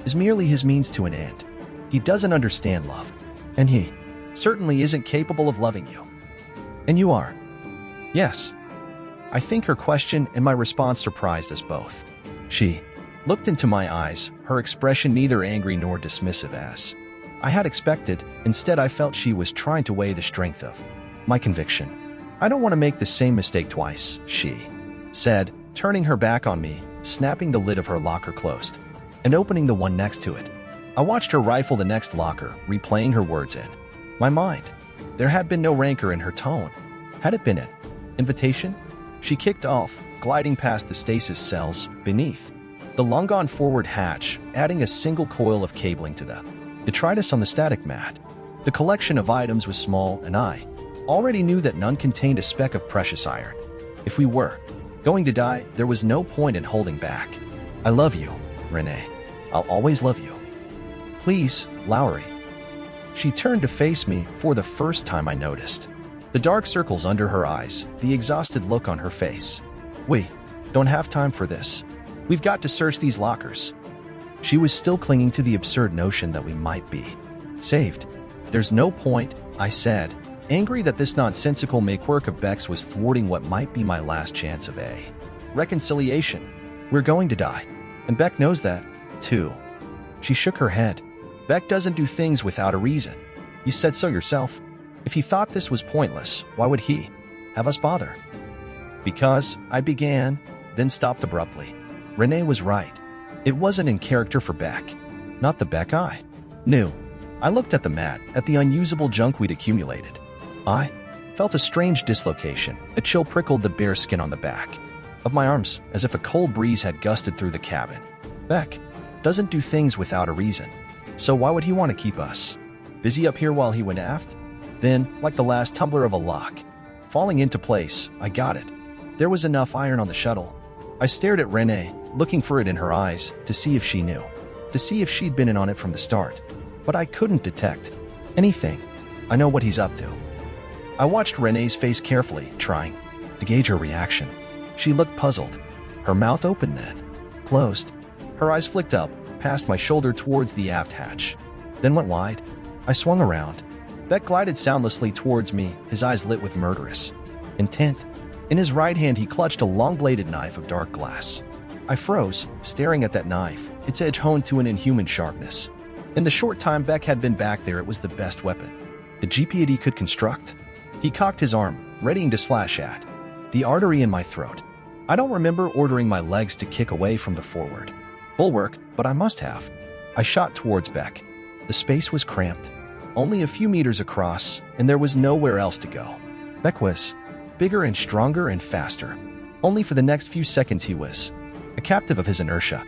is merely his means to an end. He doesn't understand love, and he certainly isn't capable of loving you. And you are. Yes. I think her question and my response surprised us both. She looked into my eyes, her expression neither angry nor dismissive as I had expected. Instead, I felt she was trying to weigh the strength of my conviction. I don't want to make the same mistake twice, she said, turning her back on me, snapping the lid of her locker closed, and opening the one next to it. I watched her rifle the next locker, replaying her words in my mind. There had been no rancor in her tone. Had it been an invitation? She kicked off, gliding past the stasis cells beneath the long-gone forward hatch, adding a single coil of cabling to the detritus on the static mat. The collection of items was small, and I already knew that none contained a speck of precious iron. If we were going to die, there was no point in holding back. I love you, Renee. I'll always love you. Please, Lowry. She turned to face me. For the first time I noticed the dark circles under her eyes, the exhausted look on her face. We don't have time for this. We've got to search these lockers. She was still clinging to the absurd notion that we might be saved. There's no point, I said, angry that this nonsensical make-work of Beck's was thwarting what might be my last chance of a reconciliation. We're going to die, and Beck knows that, too. She shook her head. Beck doesn't do things without a reason. You said so yourself. If he thought this was pointless, why would he have us bother? Because, I began, then stopped abruptly. Renee was right. It wasn't in character for Beck. Not the Beck I knew. I looked at the mat, at the unusable junk we'd accumulated. I felt a strange dislocation. A chill prickled the bare skin on the back of my arms, as if a cold breeze had gusted through the cabin. Beck doesn't do things without a reason. So why would he want to keep us busy up here while he went aft? Then, like the last tumbler of a lock falling into place, I got it. There was enough iron on the shuttle. I stared at Renee, looking for it in her eyes, to see if she knew, to see if she'd been in on it from the start. But I couldn't detect anything. I know what he's up to. I watched Renee's face carefully, trying to gauge her reaction. She looked puzzled. Her mouth open then closed. Her eyes flicked up, past my shoulder towards the aft hatch, then went wide. I swung around. Beck glided soundlessly towards me, his eyes lit with murderous intent. In his right hand he clutched a long-bladed knife of dark glass. I froze, staring at that knife, its edge honed to an inhuman sharpness. In the short time Beck had been back there, it was the best weapon the GPAD could construct. He cocked his arm, readying to slash at the artery in my throat. I don't remember ordering my legs to kick away from the forward bulwark, but I must have. I shot towards Beck. The space was cramped, only a few meters across, and there was nowhere else to go. Beck was bigger and stronger and faster. Only for the next few seconds he was a captive of his inertia.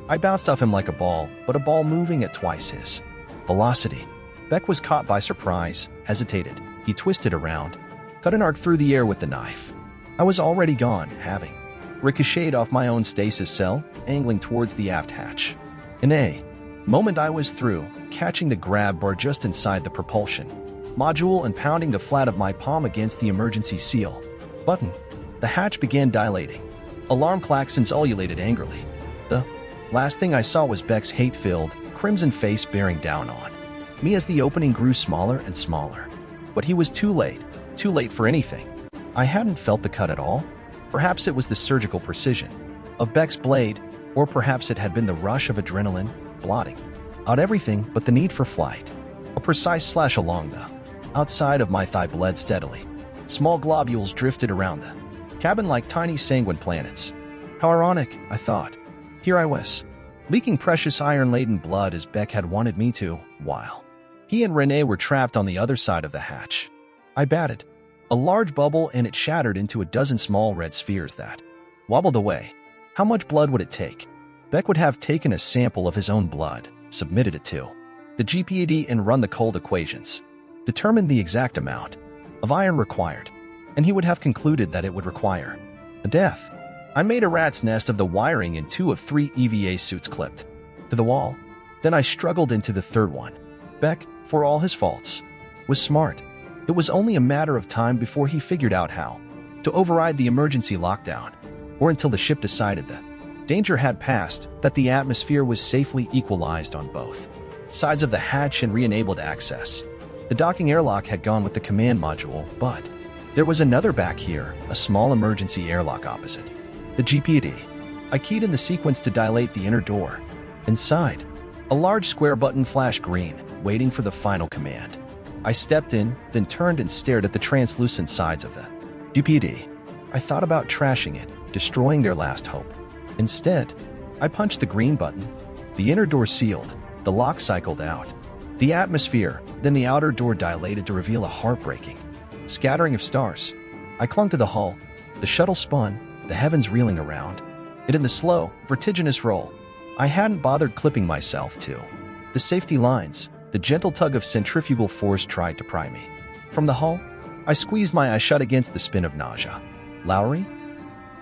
I bounced off him like a ball, but a ball moving at twice his velocity. Beck was caught by surprise, hesitated. He twisted around, cut an arc through the air with the knife. I was already gone, having ricocheted off my own stasis cell, angling towards the aft hatch. In a moment I was through, catching the grab bar just inside the propulsion module and pounding the flat of my palm against the emergency seal button. The hatch began dilating. Alarm klaxons ululated angrily. The last thing I saw was Beck's hate-filled, crimson face bearing down on me as the opening grew smaller and smaller. But he was too late for anything. I hadn't felt the cut at all. Perhaps it was the surgical precision of Beck's blade, or perhaps it had been the rush of adrenaline, blotting out everything but the need for flight. A precise slash along the outside of my thigh bled steadily. Small globules drifted around the cabin like tiny sanguine planets. How ironic, I thought. Here I was, leaking precious iron-laden blood as Beck had wanted me to, while he and Renee were trapped on the other side of the hatch. I batted a large bubble and it shattered into a dozen small red spheres that wobbled away. How much blood would it take? Beck would have taken a sample of his own blood, submitted it to the GPAD and run the cold equations, determined the exact amount of iron required, and he would have concluded that it would require a death. I made a rat's nest of the wiring in 2 of 3 EVA suits clipped to the wall. Then I struggled into the third one. Beck, for all his faults, was smart. It was only a matter of time before he figured out how to override the emergency lockdown, or until the ship decided the Danger had passed, that the atmosphere was safely equalized on both sides of the hatch and re-enabled access. The docking airlock had gone with the command module, but there was another back here, a small emergency airlock opposite. The GPD. I keyed in the sequence to dilate the inner door. Inside, a large square button flashed green, waiting for the final command. I stepped in, then turned and stared at the translucent sides of the GPD. I thought about trashing it, destroying their last hope. Instead, I punched the green button. The inner door sealed. The lock cycled out. The atmosphere, then the outer door dilated to reveal a heartbreaking scattering of stars. I clung to the hull. The shuttle spun, the heavens reeling around it in the slow, vertiginous roll. I hadn't bothered clipping myself to the safety lines. The gentle tug of centrifugal force tried to pry me from the hull. I squeezed my eyes shut against the spin of nausea. Lowry?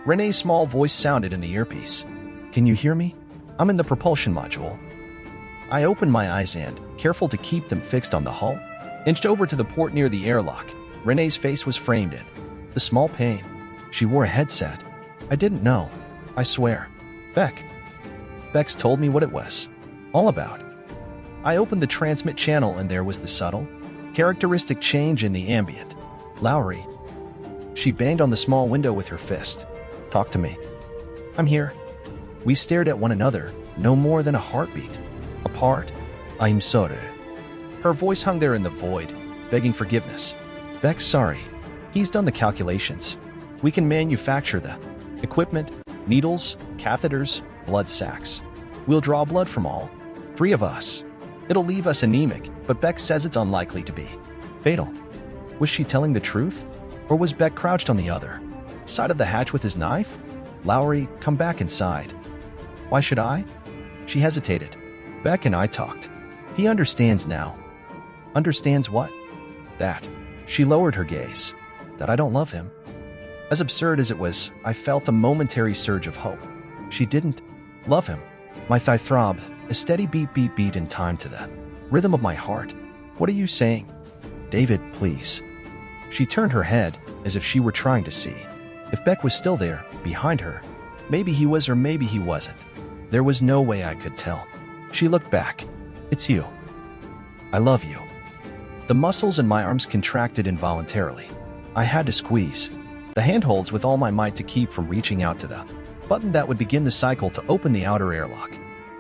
Renee's small voice sounded in the earpiece. Can you hear me? I'm in the propulsion module. I opened my eyes and, careful to keep them fixed on the hull, inched over to the port near the airlock. Renee's face was framed in the small pane. She wore a headset. I didn't know. I swear. Bex told me what it was all about. I opened the transmit channel and there was the subtle, characteristic change in the ambient. Lowry. She banged on the small window with her fist. Talk to me. I'm here. We stared at one another, no more than a heartbeat apart. I'm sorry. Her voice hung there in the void, begging forgiveness. Beck's sorry. He's done the calculations. We can manufacture the equipment, needles, catheters, blood sacs. We'll draw blood from all three of us. It'll leave us anemic, but Beck says it's unlikely to be fatal. Was she telling the truth? Or was Beck crouched on the other side of the hatch with his knife? Lowry, come back inside. Why should I? She hesitated. Beck and I talked. He understands now. Understands what? That. She lowered her gaze. That I don't love him. As absurd as it was, I felt a momentary surge of hope. She didn't love him. My thigh throbbed, a steady beat in time to the rhythm of my heart. What are you saying? David, please. She turned her head, as if she were trying to see if Beck was still there, behind her. Maybe he was or maybe he wasn't. There was no way I could tell. She looked back. It's you. I love you. The muscles in my arms contracted involuntarily. I had to squeeze the handholds with all my might to keep from reaching out to the button that would begin the cycle to open the outer airlock.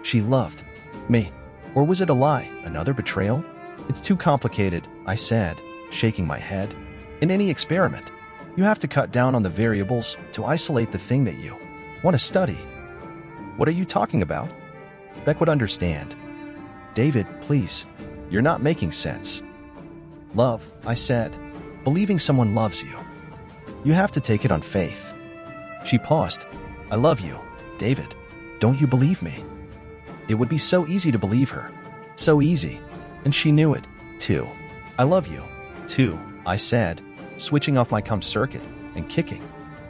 She loved me. Or was it a lie, another betrayal? It's too complicated, I said, shaking my head. In any experiment, you have to cut down on the variables to isolate the thing that you want to study. What are you talking about? Beck would understand. David, please. You're not making sense. Love, I said. Believing someone loves you. You have to take it on faith. She paused. I love you, David. Don't you believe me? It would be so easy to believe her. So easy. And she knew it, too. I love you, too, I said, switching off my comp circuit and kicking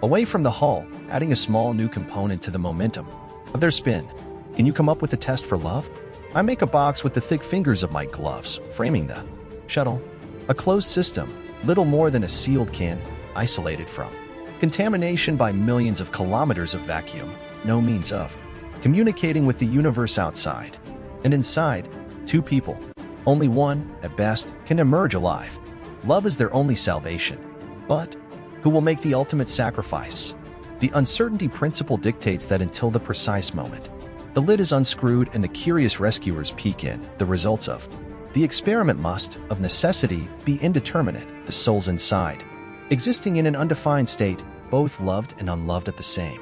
away from the hull, adding a small new component to the momentum of their spin. Can you come up with a test for love? I make a box with the thick fingers of my gloves, framing the shuttle. A closed system, little more than a sealed can, isolated from contamination by millions of kilometers of vacuum, no means of communicating with the universe outside. And inside, two people, only one, at best, can emerge alive. Love is their only salvation. But who will make the ultimate sacrifice? The uncertainty principle dictates that until the precise moment, the lid is unscrewed and the curious rescuers peek in, the results of the experiment must, of necessity, be indeterminate, the souls inside, existing in an undefined state, both loved and unloved at the same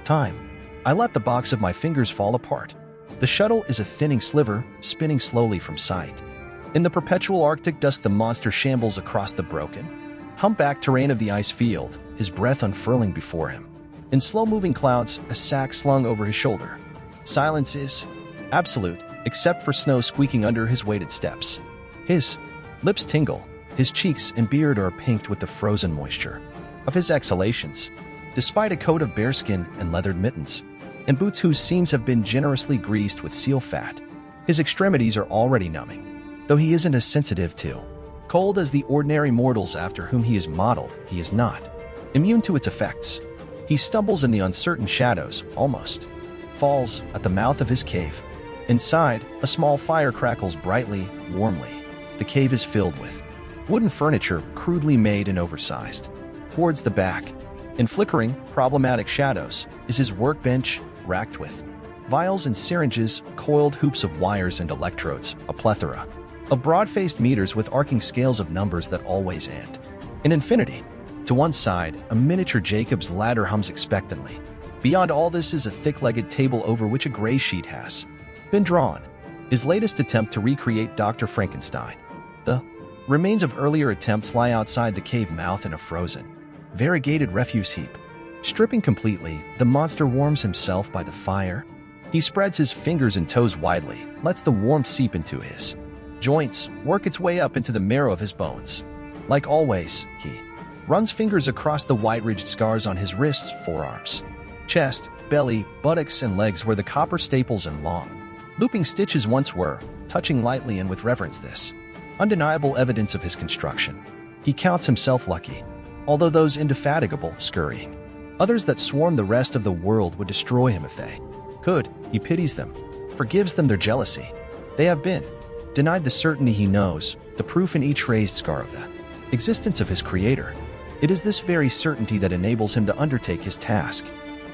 time. I let the box of my fingers fall apart. The shuttle is a thinning sliver, spinning slowly from sight. In the perpetual Arctic dusk, the monster shambles across the broken, humpbacked terrain of the ice field, his breath unfurling before him. In slow-moving clouds, a sack slung over his shoulder. Silence is absolute, except for snow squeaking under his weighted steps. His lips tingle, his cheeks and beard are pinked with the frozen moisture of his exhalations, despite a coat of bearskin and leathered mittens, and boots whose seams have been generously greased with seal fat. His extremities are already numbing, though he isn't as sensitive to cold as the ordinary mortals after whom he is modeled. He is not immune to its effects. He stumbles in the uncertain shadows, almost falls at the mouth of his cave. Inside, a small fire crackles brightly, warmly. The cave is filled with wooden furniture, crudely made and oversized. Towards the back, in flickering, problematic shadows, is his workbench, racked with vials and syringes, coiled hoops of wires and electrodes, a plethora of broad-faced meters with arcing scales of numbers that always end in infinity. To one side, a miniature Jacob's ladder hums expectantly. Beyond all this is a thick-legged table over which a gray sheet has been drawn. His latest attempt to recreate Dr. Frankenstein. The remains of earlier attempts lie outside the cave mouth in a frozen, variegated refuse heap. Stripping completely, the monster warms himself by the fire. He spreads his fingers and toes widely, lets the warmth seep into his joints, work its way up into the marrow of his bones. Like always, he runs fingers across the white-ridged scars on his wrists, forearms, chest, belly, buttocks, and legs where the copper staples and long, looping stitches once were, touching lightly and with reverence this undeniable evidence of his construction. He counts himself lucky, although those indefatigable, scurrying others that swarm the rest of the world would destroy him if they could. He pities them, forgives them their jealousy. They have been denied the certainty he knows, the proof in each raised scar of the existence of his creator. It is this very certainty that enables him to undertake his task,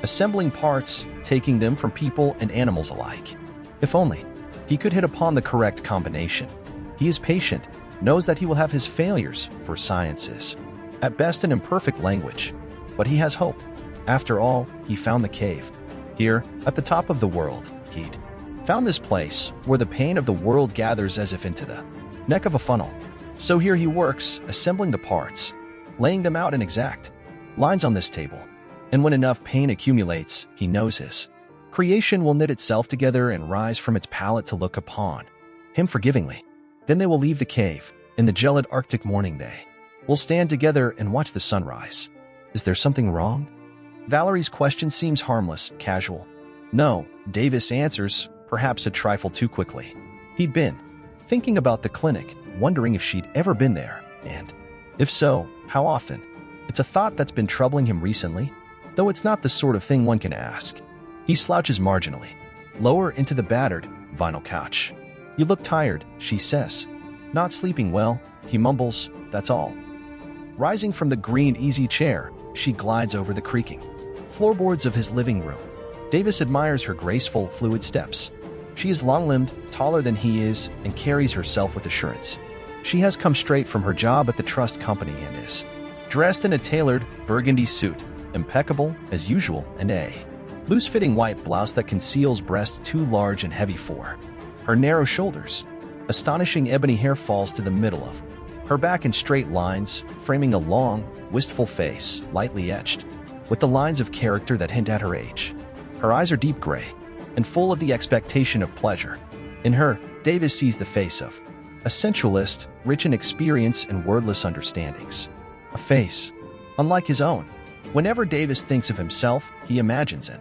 assembling parts, taking them from people and animals alike. If only he could hit upon the correct combination. He is patient, knows that he will have his failures, for science is at best an imperfect language, but he has hope. After all, he found the cave. Here, at the top of the world, he'd found this place where the pain of the world gathers as if into the neck of a funnel. So here he works, assembling the parts, laying them out in exact lines on this table. And when enough pain accumulates, he knows his creation will knit itself together and rise from its pallet to look upon him forgivingly. Then they will leave the cave. In the gelid Arctic morning they will stand together and watch the sunrise. Is there something wrong? Valerie's question seems harmless, casual. No, Davis answers, perhaps a trifle too quickly. He'd been thinking about the clinic, wondering if she'd ever been there, and if so, how often. It's a thought that's been troubling him recently, though it's not the sort of thing one can ask. He slouches marginally, lower into the battered vinyl couch. You look tired, she says. Not sleeping well, he mumbles, that's all. Rising from the green easy chair, she glides over the creaking floorboards of his living room. Davis admires her graceful, fluid steps. She is long-limbed, taller than he is, and carries herself with assurance. She has come straight from her job at the trust company and is dressed in a tailored, burgundy suit, impeccable, as usual, and a loose-fitting white blouse that conceals breasts too large and heavy for her narrow shoulders. Astonishing ebony hair falls to the middle of her back in straight lines, framing a long, wistful face, lightly etched, with the lines of character that hint at her age. Her eyes are deep gray, and full of the expectation of pleasure. In her, Davis sees the face of a sensualist, rich in experience and wordless understandings. A face unlike his own. Whenever Davis thinks of himself, he imagines an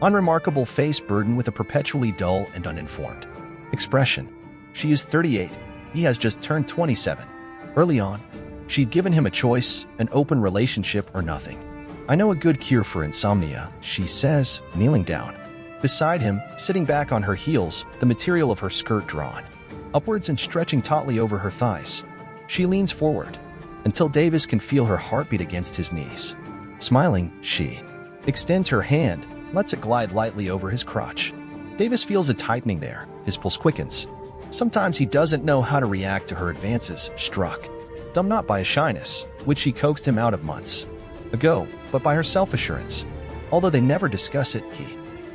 unremarkable face burdened with a perpetually dull and uninformed expression. She is 38. He has just turned 27. Early on, she'd given him a choice, an open relationship or nothing. I know a good cure for insomnia, she says, kneeling down beside him, sitting back on her heels, the material of her skirt drawn upwards and stretching tautly over her thighs. She leans forward until Davis can feel her heartbeat against his knees. Smiling, she extends her hand, lets it glide lightly over his crotch. Davis feels a tightening there. His pulse quickens. Sometimes he doesn't know how to react to her advances, struck dumb not by a shyness, which she coaxed him out of months ago, but by her self-assurance. Although they never discuss it, he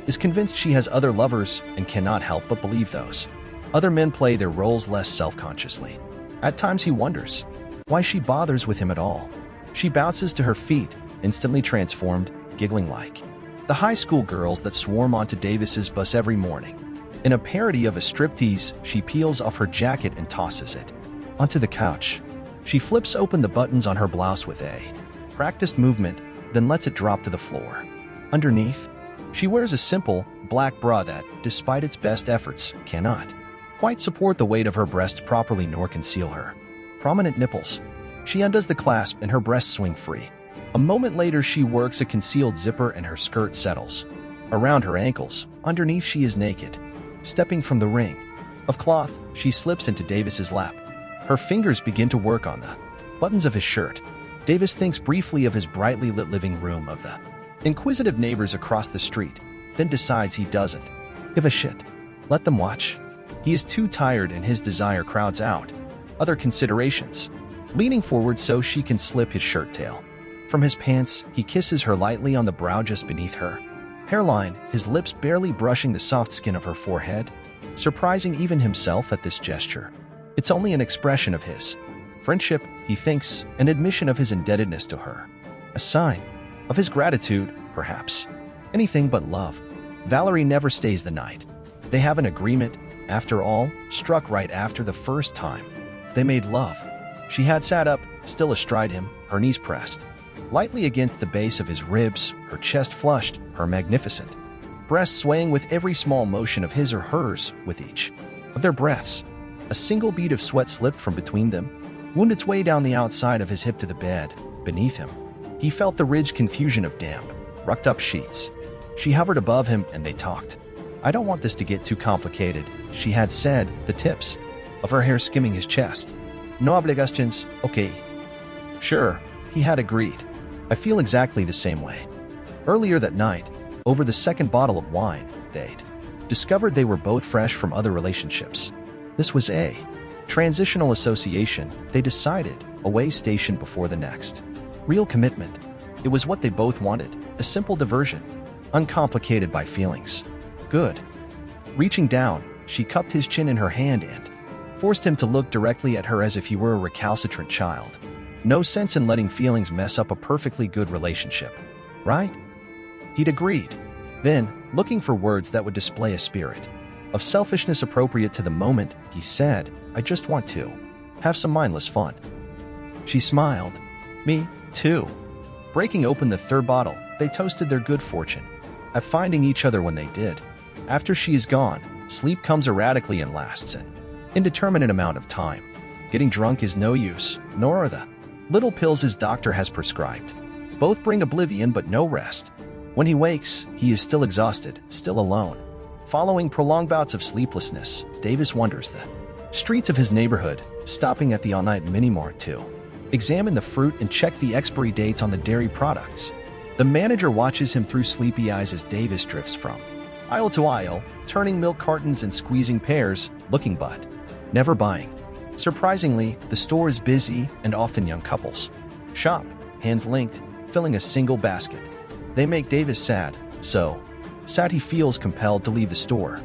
is convinced she has other lovers and cannot help but believe those other men play their roles less self-consciously. At times he wonders why she bothers with him at all. She bounces to her feet, instantly transformed, giggling like the high school girls that swarm onto Davis's bus every morning. In a parody of a striptease, she peels off her jacket and tosses it onto the couch. She flips open the buttons on her blouse with a practiced movement, then lets it drop to the floor. Underneath, she wears a simple, black bra that, despite its best efforts, cannot quite support the weight of her breast properly nor conceal her prominent nipples. She undoes the clasp and her breasts swing free. A moment later, she works a concealed zipper and her skirt settles around her ankles. Underneath, she is naked. Stepping from the ring of cloth, she slips into Davis's lap. Her fingers begin to work on the buttons of his shirt. Davis thinks briefly of his brightly lit living room, of the inquisitive neighbors across the street, then decides he doesn't give a shit. Let them watch. He is too tired and his desire crowds out other considerations. Leaning forward so she can slip his shirt tail from his pants, he kisses her lightly on the brow just beneath her hairline, his lips barely brushing the soft skin of her forehead, surprising even himself at this gesture. It's only an expression of his friendship, he thinks, an admission of his indebtedness to her. A sign of his gratitude, perhaps. Anything but love. Valerie never stays the night. They have an agreement, after all, struck right after the first time they made love. She had sat up, still astride him, her knees pressed lightly against the base of his ribs, her chest flushed, her magnificent breasts swaying with every small motion of his or hers with each of their breaths. A single bead of sweat slipped from between them, wound its way down the outside of his hip to the bed beneath him. He felt the ridged confusion of damp, rucked-up sheets. She hovered above him and they talked. "I don't want this to get too complicated," she had said, the tips of her hair skimming his chest. "No obligations, okay." "Sure," he had agreed. "I feel exactly the same way." Earlier that night, over the second bottle of wine, they'd discovered they were both fresh from other relationships. This was a transitional association, they decided, a way station before the next. Real commitment. It was what they both wanted, a simple diversion, uncomplicated by feelings. Good. Reaching down, she cupped his chin in her hand and forced him to look directly at her as if he were a recalcitrant child. No sense in letting feelings mess up a perfectly good relationship, right? He'd agreed. Then, looking for words that would display a spirit of selfishness appropriate to the moment, he said, "I just want to have some mindless fun." She smiled. "Me, too." Breaking open the third bottle, they toasted their good fortune at finding each other when they did. After she is gone, sleep comes erratically and lasts an indeterminate amount of time. Getting drunk is no use, nor are the little pills his doctor has prescribed. Both bring oblivion but no rest. When he wakes, he is still exhausted, still alone. Following prolonged bouts of sleeplessness, Davis wanders the streets of his neighborhood, stopping at the all-night mini-mart to examine the fruit and check the expiry dates on the dairy products. The manager watches him through sleepy eyes as Davis drifts from aisle to aisle, turning milk cartons and squeezing pears, looking but never buying. Surprisingly, the store is busy and often young couples shop, hands linked, filling a single basket. They make Davis sad, so sad he feels compelled to leave the store.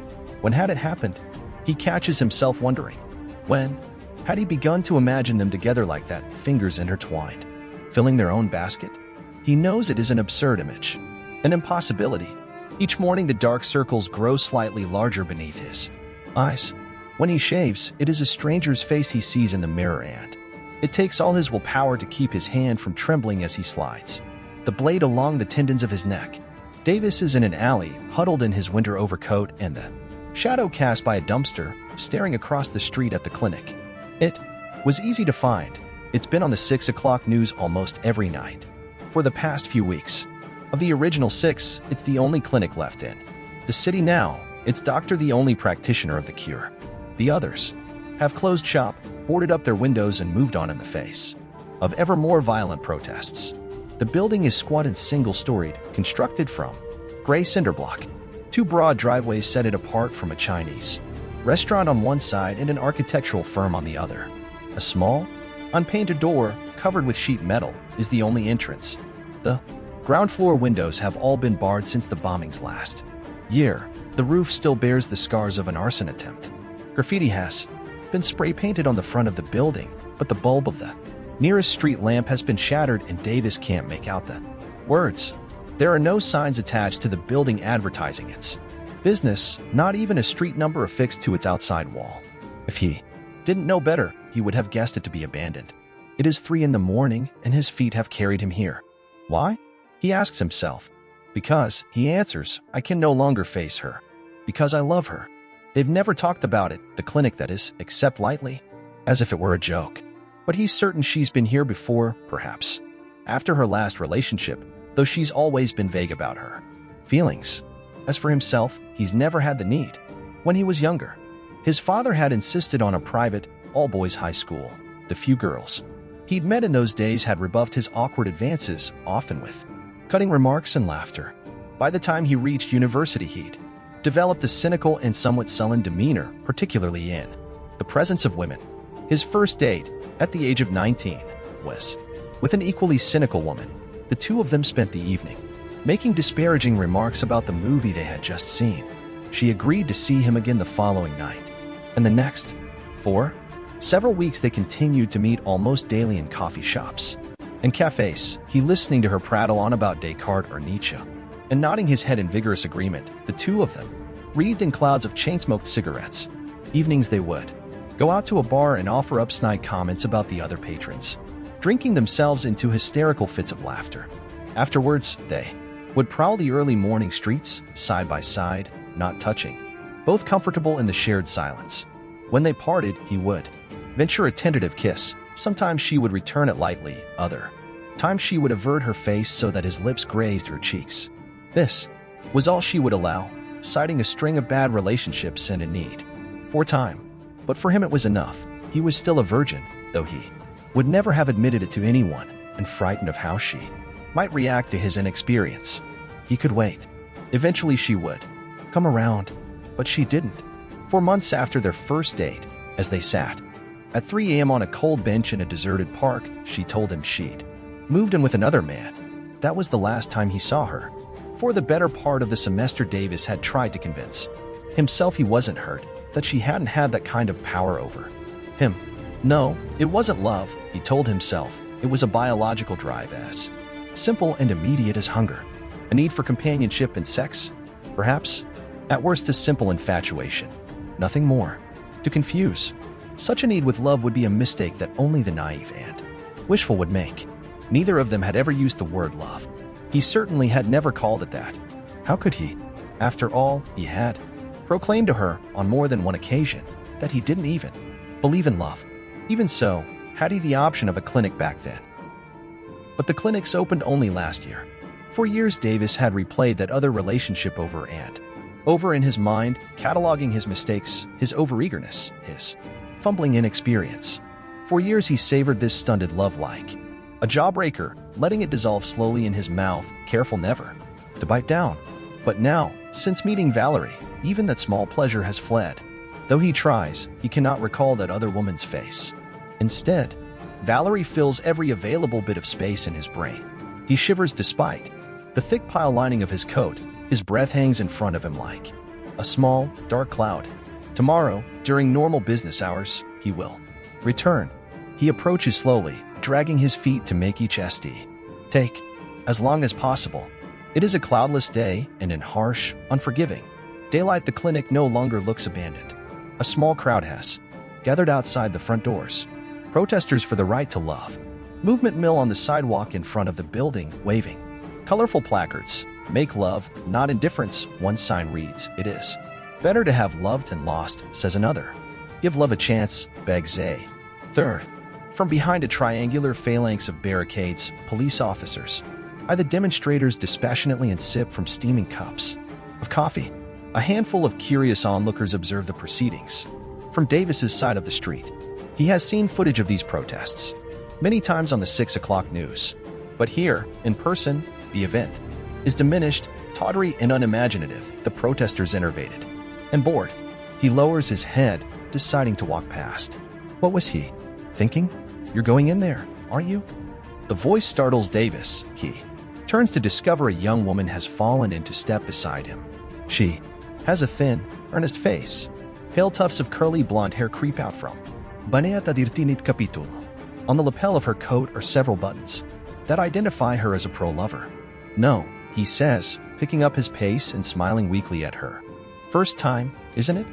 When had it happened? He catches himself wondering. When had he begun to imagine them together like that, fingers intertwined, filling their own basket? He knows it is an absurd image, an impossibility. Each morning the dark circles grow slightly larger beneath his eyes. When he shaves, it is a stranger's face he sees in the mirror, and it takes all his willpower to keep his hand from trembling as he slides the blade along the tendons of his neck. Davis is in an alley, huddled in his winter overcoat and the shadow cast by a dumpster, staring across the street at the clinic. It was easy to find. It's been on the 6 o'clock news almost every night for the past few weeks. Of the original 6, it's the only clinic left in the city now. It's doctor the only practitioner of the cure. The others have closed shop, boarded up their windows and moved on in the face of ever more violent protests. The building is squat and single-storied, constructed from gray cinder block. Two broad driveways set it apart from a Chinese restaurant on one side and an architectural firm on the other. A small, unpainted door, covered with sheet metal, is the only entrance. The ground floor windows have all been barred since the bombings last year. The roof still bears the scars of an arson attempt. Graffiti has been spray-painted on the front of the building, but the bulb of the nearest street lamp has been shattered and Davis can't make out the words. There are no signs attached to the building advertising its business, not even a street number affixed to its outside wall. If he didn't know better, he would have guessed it to be abandoned. It is 3 a.m. and his feet have carried him here. Why? He asks himself. Because, he answers, I can no longer face her. Because I love her. They've never talked about it, the clinic that is, except lightly, as if it were a joke. But he's certain she's been here before, perhaps. After her last relationship, though she's always been vague about her feelings. As for himself, he's never had the need. When he was younger, his father had insisted on a private, all-boys high school. The few girls he'd met in those days had rebuffed his awkward advances, often with cutting remarks and laughter. By the time he reached university, he'd developed a cynical and somewhat sullen demeanor, particularly in the presence of women. His first date, at the age of 19, was with an equally cynical woman. The two of them spent the evening making disparaging remarks about the movie they had just seen. She agreed to see him again the following night, and the next. For several weeks they continued to meet almost daily in coffee shops and cafes, he listening to her prattle on about Descartes or Nietzsche, and nodding his head in vigorous agreement. The two of them, wreathed in clouds of chain-smoked cigarettes. Evenings they would go out to a bar and offer up snide comments about the other patrons, drinking themselves into hysterical fits of laughter. Afterwards, they would prowl the early morning streets, side by side, not touching, both comfortable in the shared silence. When they parted, he would venture a tentative kiss. Sometimes she would return it lightly, other times she would avert her face so that his lips grazed her cheeks. This was all she would allow, citing a string of bad relationships and a need for time. But for him it was enough. He was still a virgin, though he would never have admitted it to anyone, and frightened of how she might react to his inexperience. He could wait. Eventually she would come around, but she didn't. For months after their first date, as they sat at 3 a.m. on a cold bench in a deserted park, she told him she'd moved in with another man. That was the last time he saw her. For the better part of the semester, Davis had tried to convince himself he wasn't hurt, that she hadn't had that kind of power over him. No, it wasn't love, he told himself. It was a biological drive, as simple and immediate as hunger. A need for companionship and sex? Perhaps. At worst, a simple infatuation. Nothing more. To confuse such a need with love would be a mistake that only the naive and wishful would make. Neither of them had ever used the word love. He certainly had never called it that. How could he? After all, he had proclaimed to her on more than one occasion that he didn't even believe in love. Even so, had he the option of a clinic back then? But the clinics opened only last year. For years, Davis had replayed that other relationship over and over in his mind, cataloging his mistakes, his overeagerness, his fumbling inexperience. For years, he savored this stunted love like a jawbreaker, letting it dissolve slowly in his mouth, careful never to bite down. But now, since meeting Valerie, even that small pleasure has fled. Though he tries, he cannot recall that other woman's face. Instead, Valerie fills every available bit of space in his brain. He shivers despite the thick pile lining of his coat. His breath hangs in front of him like a small, dark cloud. Tomorrow, during normal business hours, he will return. He approaches slowly, dragging his feet to make each SD take as long as possible. It is a cloudless day, and in harsh, unforgiving daylight, the clinic no longer looks abandoned. A small crowd has gathered outside the front doors. Protesters for the right to love movement mill on the sidewalk in front of the building, waving colorful placards. Make love, not indifference. One sign reads, "It is better to have loved than lost," says another. "Give love a chance," begs a third. From behind a triangular phalanx of barricades, police officers eye the demonstrators dispassionately and sip from steaming cups of coffee. A handful of curious onlookers observe the proceedings from Davis's side of the street. He has seen footage of these protests many times on the 6 o'clock news. But here, in person, the event is diminished, tawdry, and unimaginative. The protesters enervated and bored. He lowers his head, deciding to walk past. What was he thinking? "You're going in there, aren't you?" The voice startles Davis. He turns to discover a young woman has fallen into step beside him. She has a thin, earnest face. Pale tufts of curly blonde hair creep out from Baneata dirtinit capitulo. On the lapel of her coat are several buttons that identify her as a pro-lover. "No," he says, picking up his pace and smiling weakly at her. "First time, isn't it?"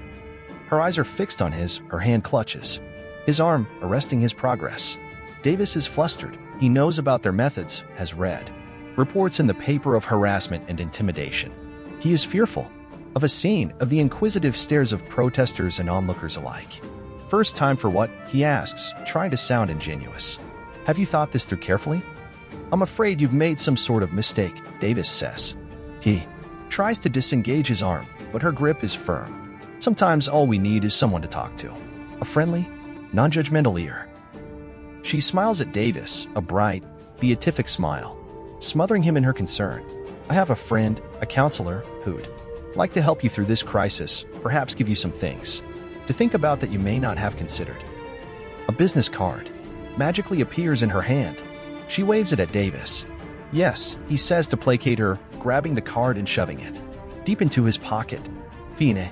Her eyes are fixed on his, her hand clutches his arm, arresting his progress. Davis is flustered. He knows about their methods, has read reports in the paper of harassment and intimidation. He is fearful of a scene, of the inquisitive stares of protesters and onlookers alike. "First time for what?" he asks, trying to sound ingenuous. "Have you thought this through carefully?" "I'm afraid you've made some sort of mistake," Davis says. He tries to disengage his arm, but her grip is firm. Sometimes all we need is someone to talk to. A friendly, non-judgmental ear. She smiles at Davis, a bright, beatific smile, smothering him in her concern. I have a friend, a counselor, who'd like to help you through this crisis, perhaps give you some things to think about that you may not have considered. A business card magically appears in her hand. She waves it at Davis. Yes, he says to placate her, grabbing the card and shoving it deep into his pocket. Fine.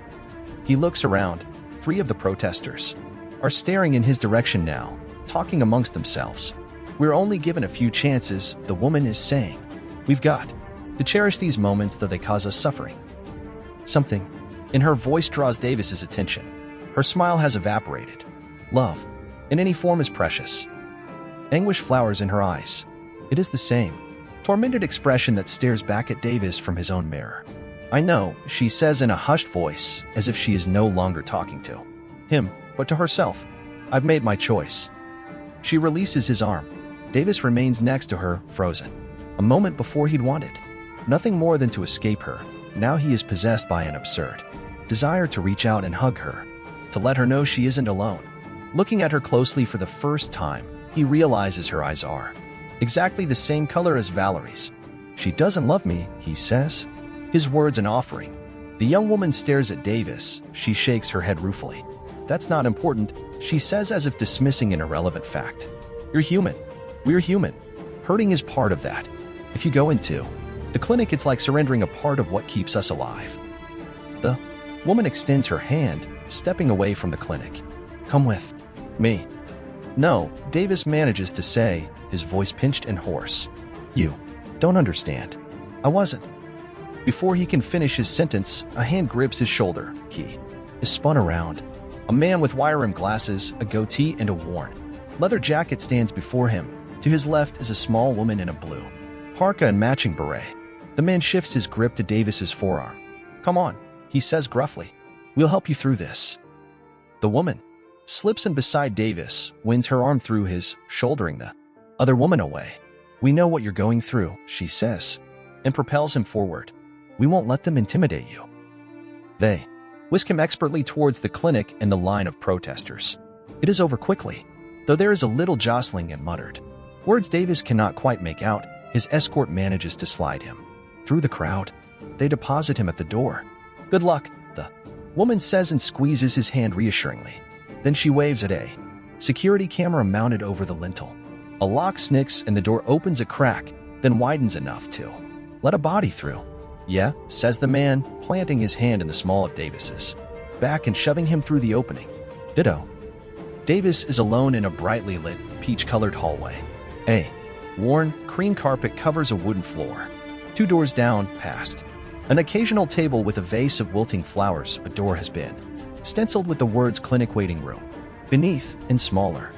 He looks around. 3 of the protesters are staring in his direction now, talking amongst themselves. We're only given a few chances, the woman is saying. We've got to cherish these moments though they cause us suffering. Something in her voice draws Davis's attention. Her smile has evaporated. Love, in any form, is precious. Anguish flowers in her eyes. It is the same tormented expression that stares back at Davis from his own mirror. I know, she says in a hushed voice, as if she is no longer talking to him, but to herself. I've made my choice. She releases his arm. Davis remains next to her, frozen. A moment before he'd wanted nothing more than to escape her. Now he is possessed by an absurd desire to reach out and hug her, to let her know she isn't alone. Looking at her closely for the first time, he realizes her eyes are exactly the same color as Valerie's. She doesn't love me, he says, his words an offering. The young woman stares at Davis. She shakes her head ruefully. That's not important, she says, as if dismissing an irrelevant fact. You're human. We're human. Hurting is part of that. If you go into the clinic, it's like surrendering a part of what keeps us alive. The woman extends her hand, stepping away from the clinic. Come with me. No, Davis manages to say, his voice pinched and hoarse. You don't understand. I wasn't. Before he can finish his sentence, a hand grips his shoulder. He is spun around. A man with wire-rimmed glasses, a goatee, and a worn leather jacket stands before him. To his left is a small woman in a blue parka and matching beret. The man shifts his grip to Davis's forearm. Come on, he says gruffly. We'll help you through this. The woman slips in beside Davis, winds her arm through his, shouldering the other woman away. We know what you're going through, she says, and propels him forward. We won't let them intimidate you. They whisk him expertly towards the clinic and the line of protesters. It is over quickly, though there is a little jostling and muttered words Davis cannot quite make out. His escort manages to slide him through the crowd. They deposit him at the door. Good luck, the woman says and squeezes his hand reassuringly. Then she waves at a security camera mounted over the lintel. A lock snicks and the door opens a crack, then widens enough to let a body through. Yeah, says the man, planting his hand in the small of Davis's back and shoving him through the opening. Ditto. Davis is alone in a brightly lit, peach-colored hallway. A worn, cream carpet covers a wooden floor. 2 doors down, past an occasional table with a vase of wilting flowers, a door has been stenciled with the words clinic waiting room. Beneath, in smaller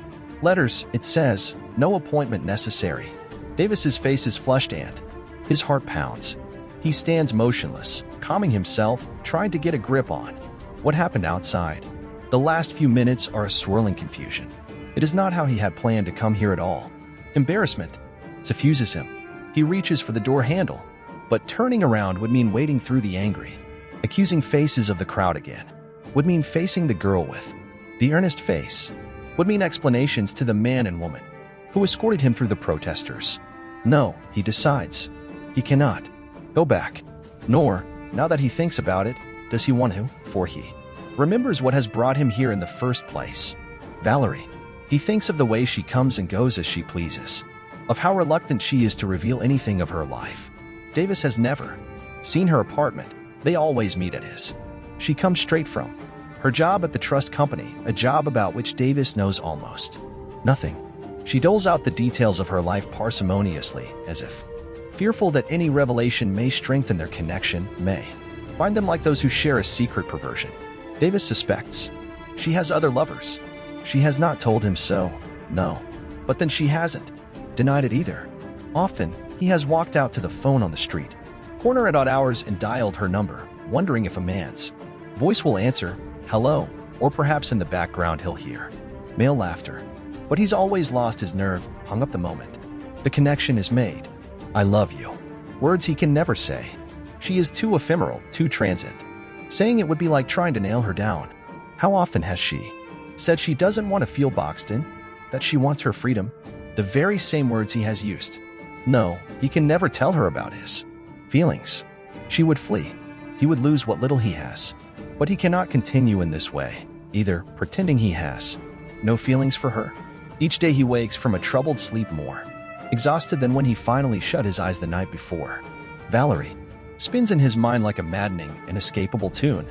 letters, it says, no appointment necessary. Davis's face is flushed and his heart pounds. He stands motionless, calming himself, trying to get a grip on what happened outside. The last few minutes are a swirling confusion. It is not how he had planned to come here at all. Embarrassment suffuses him. He reaches for the door handle, but turning around would mean wading through the angry, accusing faces of the crowd again. Would mean facing the girl with the earnest face. Would mean explanations to the man and woman who escorted him through the protesters. No, he decides. He cannot go back. Nor, now that he thinks about it, does he want to, for he remembers what has brought him here in the first place. Valerie. He thinks of the way she comes and goes as she pleases, of how reluctant she is to reveal anything of her life. Davis has never seen her apartment. They always meet at his. She comes straight from her job at the trust company, a job about which Davis knows almost nothing. She doles out the details of her life parsimoniously, as if fearful that any revelation may strengthen their connection, may bind them like those who share a secret perversion. Davis suspects she has other lovers. She has not told him so, no. But then she hasn't denied it either. Often, he has walked out to the phone on the street corner at odd hours and dialed her number, wondering if a man's voice will answer, hello, or perhaps in the background he'll hear male laughter. But he's always lost his nerve, hung up the moment the connection is made. I love you. Words he can never say. She is too ephemeral, too transient. Saying it would be like trying to nail her down. How often has she said she doesn't want to feel boxed in? That she wants her freedom? The very same words he has used. No, he can never tell her about his feelings. She would flee. He would lose what little he has. But he cannot continue in this way, either pretending he has no feelings for her. Each day he wakes from a troubled sleep more exhausted than when he finally shut his eyes the night before. Valerie spins in his mind like a maddening, inescapable tune.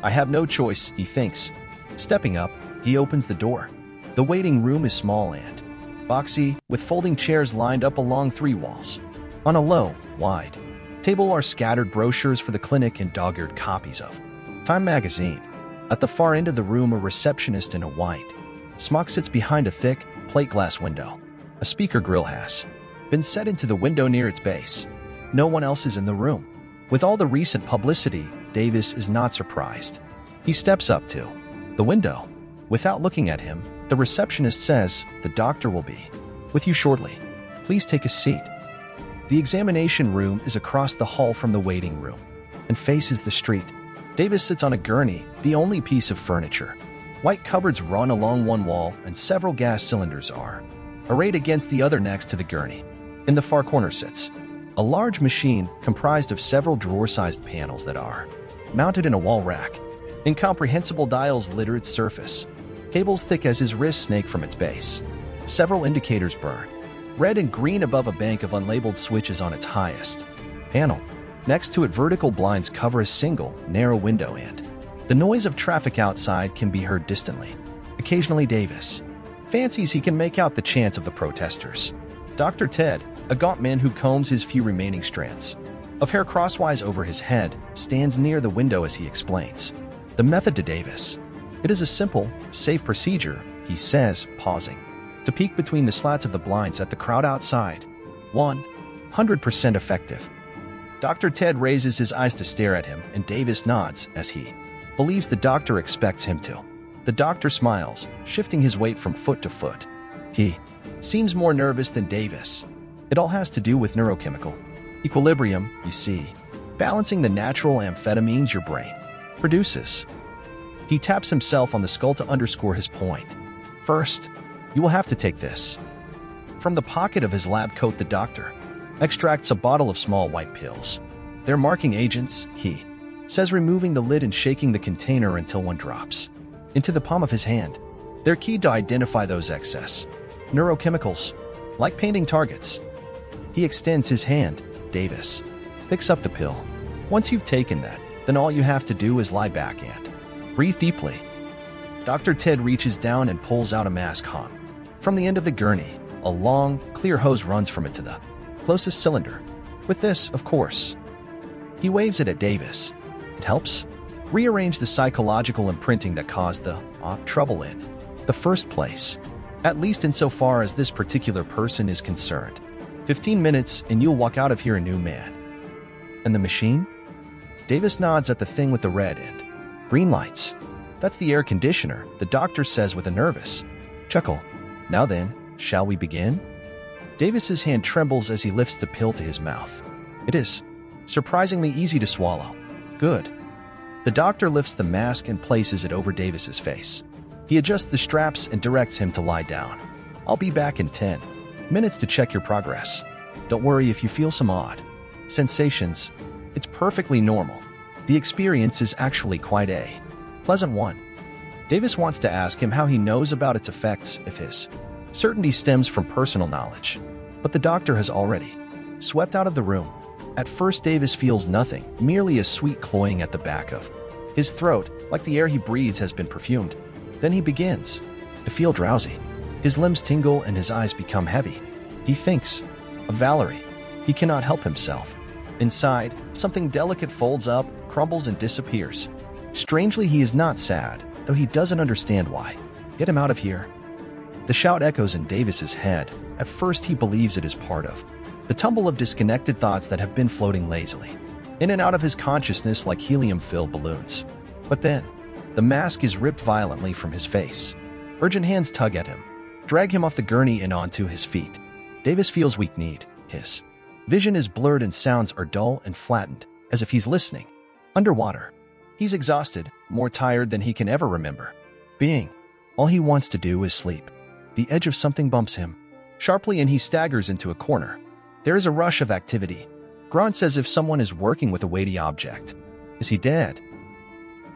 I have no choice, he thinks. Stepping up, he opens the door. The waiting room is small and boxy, with folding chairs lined up along 3 walls. On a low, wide table are scattered brochures for the clinic and dog-eared copies of Time magazine. At the far end of the room, a receptionist in a white smock sits behind a thick, plate glass window. A speaker grill has been set into the window near its base. No one else is in the room. With all the recent publicity, Davis is not surprised. He steps up to the window. Without looking at him, the receptionist says, "The doctor will be with you shortly. Please take a seat." The examination room is across the hall from the waiting room and faces the street. Davis sits on a gurney, the only piece of furniture. White cupboards run along one wall and several gas cylinders are arrayed against the other next to the gurney. In the far corner sits a large machine comprised of several drawer-sized panels that are mounted in a wall rack. Incomprehensible dials litter its surface. Cables thick as his wrist snake from its base. Several indicators burn red and green above a bank of unlabeled switches on its highest panel. Next to it, vertical blinds cover a single, narrow window, and the noise of traffic outside can be heard distantly. Occasionally, Davis fancies he can make out the chants of the protesters. Dr. Ted, a gaunt man who combs his few remaining strands of hair crosswise over his head, stands near the window as he explains the method to Davis. It is a simple, safe procedure, he says, pausing to peek between the slats of the blinds at the crowd outside. 100% effective. Dr. Ted raises his eyes to stare at him, and Davis nods as he believes the doctor expects him to. The doctor smiles, shifting his weight from foot to foot. He seems more nervous than Davis. It all has to do with neurochemical equilibrium, you see, balancing the natural amphetamines your brain produces. He taps himself on the skull to underscore his point. First, you will have to take this. From the pocket of his lab coat, the doctor extracts a bottle of small white pills. They're marking agents, he says, removing the lid and shaking the container until one drops into the palm of his hand. They're key to identify those excess neurochemicals, like painting targets. He extends his hand. Davis picks up the pill. Once you've taken that, then all you have to do is lie back and breathe deeply. Dr. Ted reaches down and pulls out a mask hung from the end of the gurney. A long, clear hose runs from it to the closest cylinder. With this, of course. He waves it at Davis. It helps rearrange the psychological imprinting that caused the trouble in the first place, at least insofar as this particular person is concerned. 15 minutes and you'll walk out of here a new man. And the machine? Davis nods at the thing with the red and green lights. That's the air conditioner, the doctor says with a nervous chuckle. Now then, shall we begin? Davis's hand trembles as he lifts the pill to his mouth. It is surprisingly easy to swallow. Good. The doctor lifts the mask and places it over Davis's face. He adjusts the straps and directs him to lie down. I'll be back in 10 minutes to check your progress. Don't worry if you feel some odd sensations. It's perfectly normal. The experience is actually quite a pleasant one. Davis wants to ask him how he knows about its effects, if his certainty stems from personal knowledge. But the doctor has already swept out of the room. At first, Davis feels nothing, merely a sweet cloying at the back of his throat, like the air he breathes has been perfumed. Then he begins to feel drowsy. His limbs tingle and his eyes become heavy. He thinks of Valerie. He cannot help himself. Inside, something delicate folds up, crumbles, and disappears. Strangely, he is not sad, though he doesn't understand why. Get him out of here. The shout echoes in Davis's head. At first, he believes it is part of the tumble of disconnected thoughts that have been floating lazily in and out of his consciousness like helium-filled balloons. But then, the mask is ripped violently from his face. Urgent hands tug at him, drag him off the gurney and onto his feet. Davis feels weak-kneed. His vision is blurred and sounds are dull and flattened. as if he's listening. Underwater. He's exhausted, more tired than he can ever remember being. All he wants to do is sleep. The edge of something bumps him sharply and he staggers into a corner. There is a rush of activity. Grunts as if someone is working with a weighty object. Is he dead?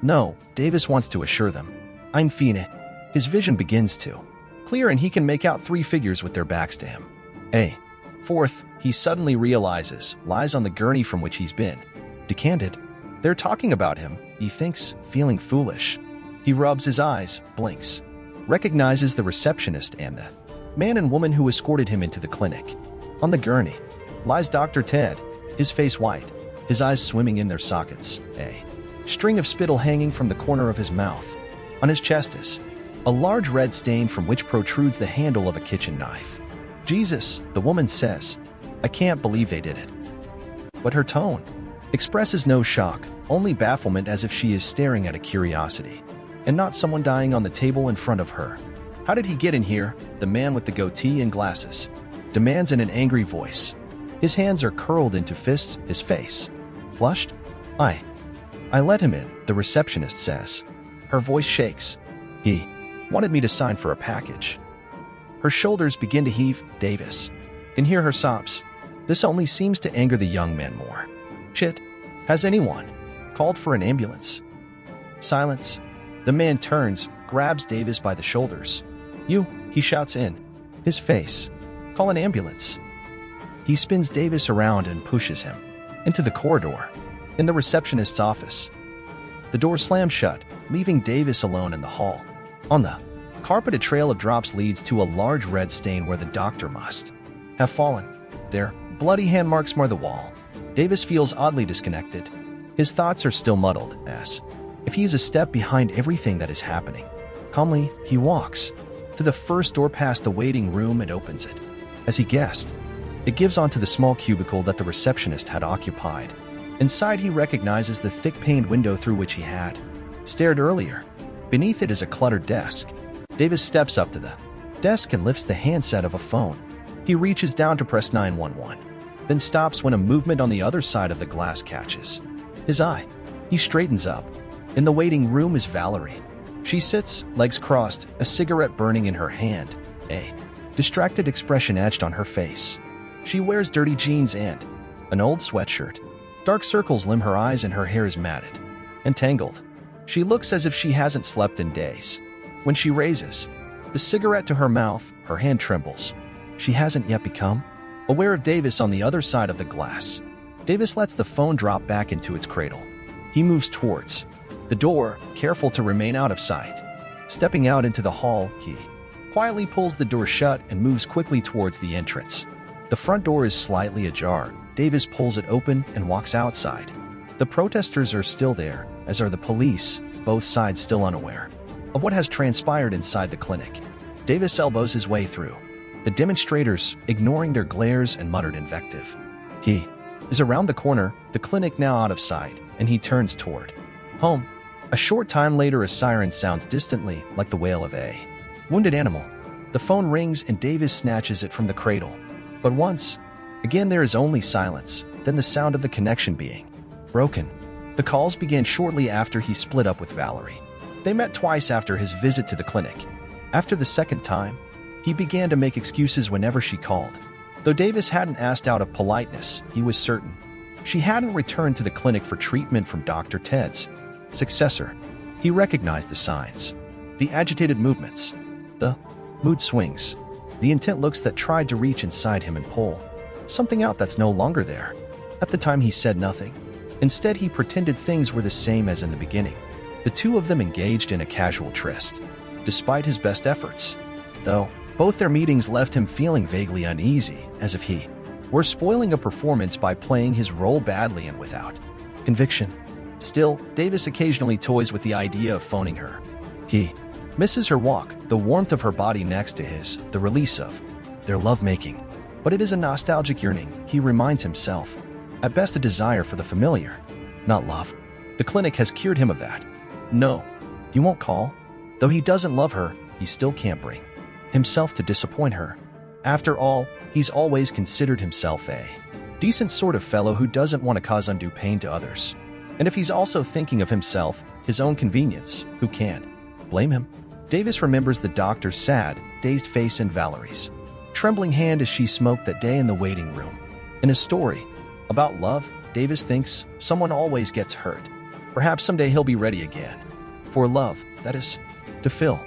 No, Davis wants to assure them. I'm fine. His vision begins to clear and he can make out 3 figures with their backs to him. A fourth, he suddenly realizes, lies on the gurney from which he's been decanted. They're talking about him, he thinks, feeling foolish. He rubs his eyes, blinks, recognizes the receptionist and the man and woman who escorted him into the clinic. On the gurney lies Dr. Ted, his face white, his eyes swimming in their sockets, a string of spittle hanging from the corner of his mouth. On his chest is a large red stain from which protrudes the handle of a kitchen knife. Jesus, the woman says. I can't believe they did it. But her tone expresses no shock, only bafflement, as if she is staring at a curiosity, and not someone dying on the table in front of her. How did he get in here? The man with the goatee and glasses demands in an angry voice. His hands are curled into fists, his face flushed. I let him in, the receptionist says. Her voice shakes. He wanted me to sign for a package. Her shoulders begin to heave. Davis can hear her sobs. This only seems to anger the young man more. Shit. Has anyone called for an ambulance? Silence. The man turns, grabs Davis by the shoulders. You, he shouts in. His face. Call an ambulance. He spins Davis around and pushes him into the corridor. In the receptionist's office. The door slams shut, leaving Davis alone in the hall. On the carpet, a trail of drops leads to a large red stain where the doctor must have fallen. There, bloody hand marks mar the wall. Davis feels oddly disconnected. His thoughts are still muddled, as if he's a step behind everything that is happening. Calmly, he walks to the first door past the waiting room and opens it. As he guessed, it gives onto the small cubicle that the receptionist had occupied. Inside, he recognizes the thick-paned window through which he had stared earlier. Beneath it is a cluttered desk. Davis steps up to the desk and lifts the handset of a phone. He reaches down to press 911, then stops when a movement on the other side of the glass catches his eye. He straightens up. In the waiting room is Valerie. She sits, legs crossed, a cigarette burning in her hand, a distracted expression etched on her face. She wears dirty jeans and an old sweatshirt. Dark circles limn her eyes and her hair is matted and tangled. She looks as if she hasn't slept in days. When she raises the cigarette to her mouth, her hand trembles. She hasn't yet become aware of Davis on the other side of the glass. Davis lets the phone drop back into its cradle. He moves towards the door, careful to remain out of sight. Stepping out into the hall, he quietly pulls the door shut and moves quickly towards the entrance. The front door is slightly ajar. Davis pulls it open and walks outside. The protesters are still there, as are the police, both sides still unaware of what has transpired inside the clinic. Davis elbows his way through the demonstrators, ignoring their glares and muttered invective. He is around the corner, the clinic now out of sight, and he turns toward home. A short time later, a siren sounds distantly, like the wail of a wounded animal. The phone rings and Davis snatches it from the cradle. But once again there is only silence, then the sound of the connection being broken. The calls began shortly after he split up with Valerie. They met twice after his visit to the clinic. After the second time, he began to make excuses whenever she called. Though Davis hadn't asked out of politeness, he was certain she hadn't returned to the clinic for treatment from Dr. Ted's successor. He recognized the signs, the agitated movements, the mood swings, the intent looks that tried to reach inside him and pull something out that's no longer there. At the time, he said nothing. Instead, he pretended things were the same as in the beginning. The two of them engaged in a casual tryst, despite his best efforts. Though, both their meetings left him feeling vaguely uneasy, as if he were spoiling a performance by playing his role badly and without conviction. Still, Davis occasionally toys with the idea of phoning her. He misses her walk, the warmth of her body next to his, the release of their lovemaking. But it is a nostalgic yearning, he reminds himself. At best, a desire for the familiar, not love. The clinic has cured him of that. No, he won't call. Though he doesn't love her, he still can't bring himself to disappoint her. After all, he's always considered himself a Decent sort of fellow who doesn't want to cause undue pain to others. And if he's also thinking of himself, his own convenience, who can blame him? Davis remembers the doctor's sad, dazed face and Valerie's trembling hand as she smoked that day in the waiting room. In his story about love, Davis thinks someone always gets hurt. Perhaps someday he'll be ready again. For love, that is, to fill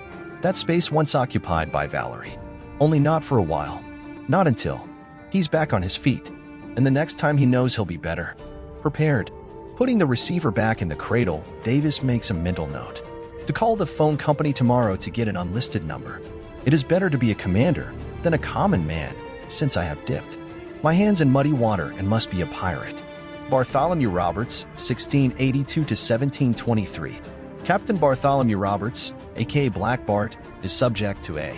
that space once occupied by Valerie. Only not for a while. Not until he's back on his feet. And the next time he knows he'll be better prepared. Putting the receiver back in the cradle, Davis makes a mental note to call the phone company tomorrow to get an unlisted number. It is better to be a commander than a common man, since I have dipped my hands in muddy water and must be a pirate. Bartholomew Roberts, 1682–1723. Captain Bartholomew Roberts, aka Black Bart, is subject to a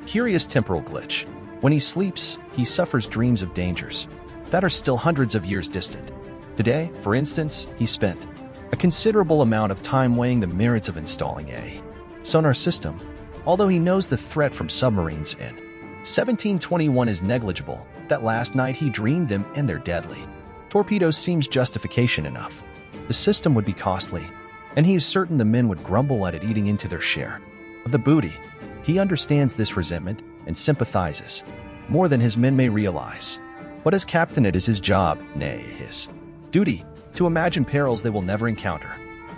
curious temporal glitch. When he sleeps, he suffers dreams of dangers that are still hundreds of years distant. Today, for instance, he spent a considerable amount of time weighing the merits of installing a sonar system. Although he knows the threat from submarines in 1721 is negligible, that last night he dreamed them and they're deadly. Torpedoes seems justification enough. The system would be costly, and he is certain the men would grumble at it eating into their share of the booty. He understands this resentment and sympathizes more than his men may realize. But as captain, it is his job, nay, his duty, to imagine perils they will never encounter.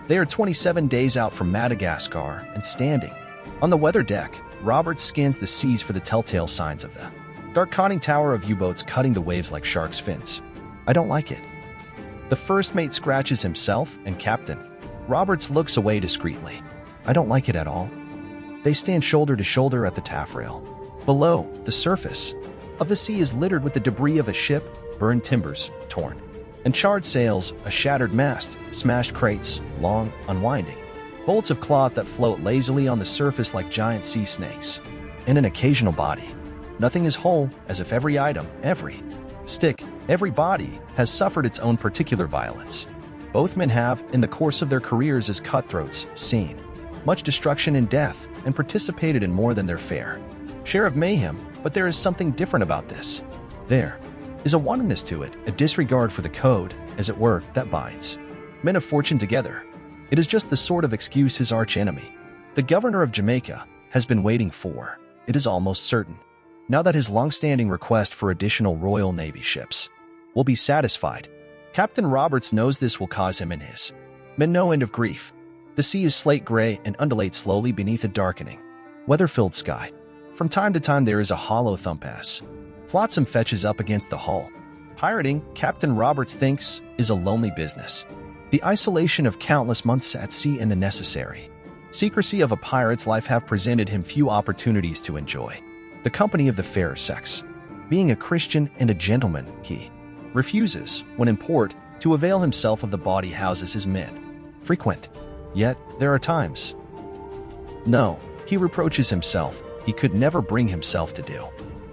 They are 27 days out from Madagascar, and standing on the weather deck, Roberts scans the seas for the telltale signs of the dark conning tower of U-boats cutting the waves like sharks' fins. I don't like it. The first mate scratches himself, and Captain Roberts looks away discreetly. I don't like it at all. They stand shoulder to shoulder at the taffrail. Below, the surface of the sea is littered with the debris of a ship, burned timbers, torn and charred sails, a shattered mast, smashed crates, long, unwinding bolts of cloth that float lazily on the surface like giant sea snakes, and an occasional body. Nothing is whole, as if every item, every stick, every body has suffered its own particular violence. Both men have, in the course of their careers as cutthroats, seen much destruction and death, and participated in more than their fair share of mayhem, but there is something different about this. There is a wantonness to it, a disregard for the code, as it were, that binds men of fortune together. It is just the sort of excuse his arch-enemy, the governor of Jamaica, has been waiting for. It is almost certain, now that his long-standing request for additional Royal Navy ships will be satisfied. Captain Roberts knows this will cause him and his men no end of grief. The sea is slate gray and undulates slowly beneath a darkening, weather-filled sky. From time to time there is a hollow thump as flotsam fetches up against the hull. Pirating, Captain Roberts thinks, is a lonely business. The isolation of countless months at sea and the necessary secrecy of a pirate's life have presented him few opportunities to enjoy the company of the fairer sex. Being a Christian and a gentleman, he refuses, when in port, to avail himself of the bawdy houses his men frequent. Yet, there are times. No, he reproaches himself, he could never bring himself to do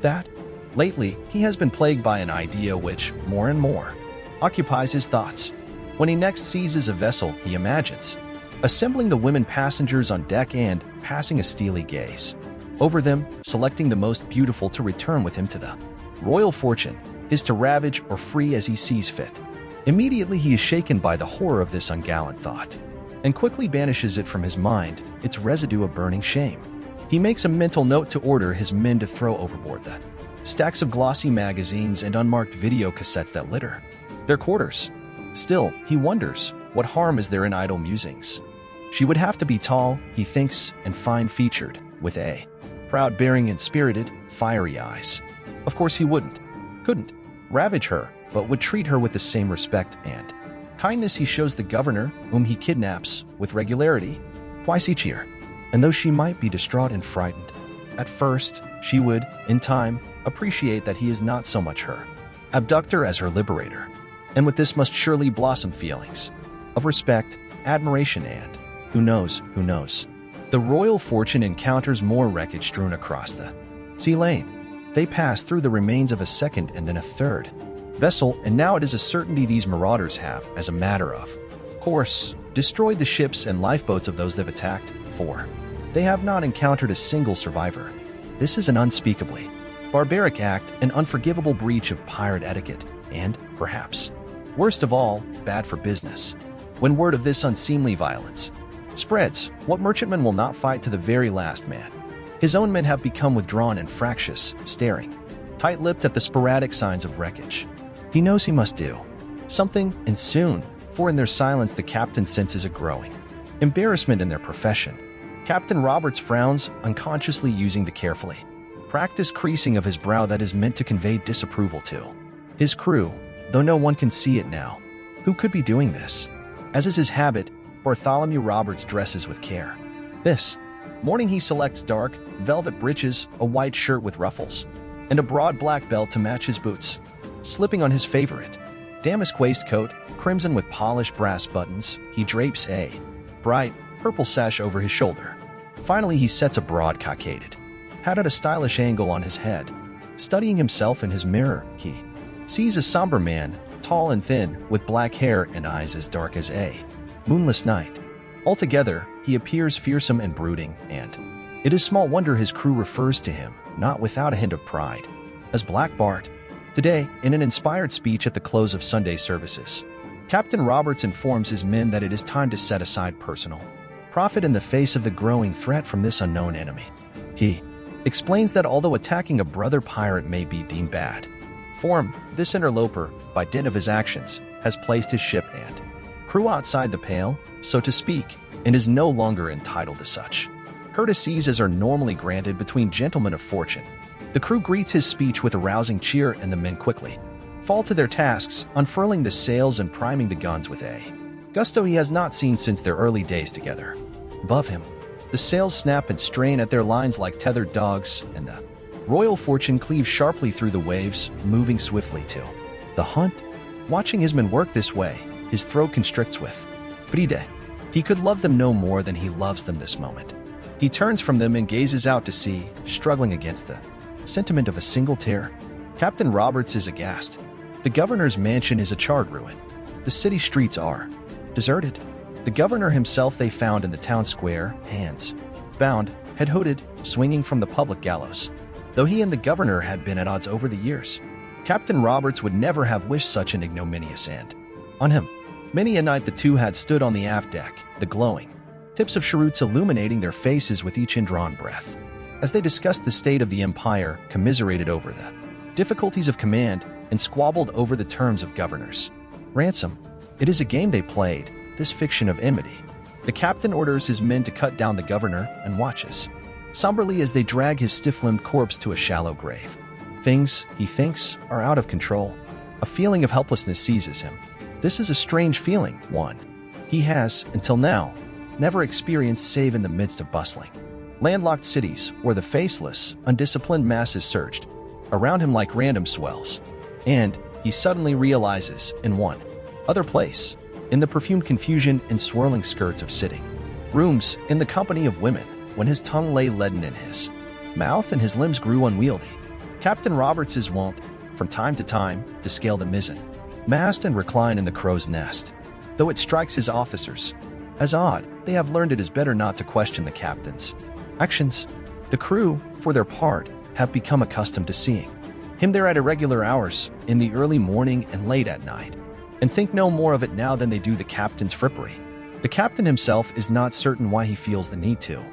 that. Lately, he has been plagued by an idea which, more and more, occupies his thoughts. When he next seizes a vessel, he imagines assembling the women passengers on deck and passing a steely gaze over them, selecting the most beautiful to return with him to the Royal Fortune, is to ravage or free as he sees fit. Immediately he is shaken by the horror of this ungallant thought, and quickly banishes it from his mind, its residue of burning shame. He makes a mental note to order his men to throw overboard the stacks of glossy magazines and unmarked video cassettes that litter their quarters. Still, he wonders, what harm is there in idle musings? She would have to be tall, he thinks, and fine-featured, with a proud bearing and spirited, fiery eyes. Of course he couldn't ravage her, but would treat her with the same respect and kindness he shows the governor, whom he kidnaps with regularity twice each year. And though she might be distraught and frightened at first, she would, in time, appreciate that he is not so much her abductor as her liberator. And with this must surely blossom feelings of respect, admiration, and, who knows, the Royal Fortune encounters more wreckage strewn across the sea lane. They pass through the remains of a second and then a third vessel, and now it is a certainty these marauders have, as a matter of course, destroyed the ships and lifeboats of those they've attacked, for they have not encountered a single survivor. This is an unspeakably barbaric act, an unforgivable breach of pirate etiquette. and, perhaps, worst of all, bad for business. When word of this unseemly violence spreads, what merchantman will not fight to the very last man? His own men have become withdrawn and fractious, staring, tight-lipped at the sporadic signs of wreckage. He knows he must do something, and soon, for in their silence the captain senses a growing embarrassment in their profession. Captain Roberts frowns, unconsciously using the carefully practiced creasing of his brow that is meant to convey disapproval to his crew, though no one can see it now. Who could be doing this? As is his habit, Bartholomew Roberts dresses with care. This morning he selects dark, velvet breeches, a white shirt with ruffles, and a broad black belt to match his boots. Slipping on his favorite damask waistcoat, crimson with polished brass buttons, he drapes a bright, purple sash over his shoulder. Finally, he sets a broad cockaded hat at a stylish angle on his head. Studying himself in his mirror, he sees a somber man, tall and thin, with black hair and eyes as dark as a moonless night. Altogether, he appears fearsome and brooding, and it is small wonder his crew refers to him, not without a hint of pride, as Black Bart. Today, in an inspired speech at the close of Sunday services, Captain Roberts informs his men that it is time to set aside personal profit in the face of the growing threat from this unknown enemy. He explains that although attacking a brother pirate may be deemed bad form, this interloper, by dint of his actions, has placed his ship and crew outside the pale, so to speak, and is no longer entitled to such courtesies as are normally granted between gentlemen of fortune. The crew greets his speech with a rousing cheer, and the men quickly fall to their tasks, unfurling the sails and priming the guns with a gusto he has not seen since their early days together. Above him, the sails snap and strain at their lines like tethered dogs, and the Royal Fortune cleaves sharply through the waves, moving swiftly to the hunt. Watching his men work this way, his throat constricts with bride. He could love them no more than he loves them this moment. He turns from them and gazes out to sea, struggling against the sentiment of a single tear. Captain Roberts is aghast. The governor's mansion is a charred ruin. The city streets are deserted. The governor himself they found in the town square, hands bound, head hooded, swinging from the public gallows. Though he and the governor had been at odds over the years, Captain Roberts would never have wished such an ignominious end on him. Many a night the two had stood on the aft deck, the glowing tips of cheroots illuminating their faces with each indrawn breath, as they discussed the state of the empire, commiserated over the difficulties of command, and squabbled over the terms of governor's ransom. It is a game they played, this fiction of enmity. The captain orders his men to cut down the governor and watches somberly as they drag his stiff-limbed corpse to a shallow grave. Things, he thinks, are out of control. A feeling of helplessness seizes him. This is a strange feeling, one he has, until now, never experienced save in the midst of bustling, landlocked cities where the faceless, undisciplined masses surged around him like random swells. And he suddenly realizes, in one other place, in the perfumed confusion and swirling skirts of sitting rooms, in the company of women, when his tongue lay leaden in his mouth and his limbs grew unwieldy. Captain Roberts is wont, from time to time, to scale the mizzen mast and recline in the crow's nest. Though it strikes his officers as odd, they have learned it is better not to question the captain's actions. The crew, for their part, have become accustomed to seeing him there at irregular hours, in the early morning and late at night, and think no more of it now than they do the captain's frippery. The captain himself is not certain why he feels the need to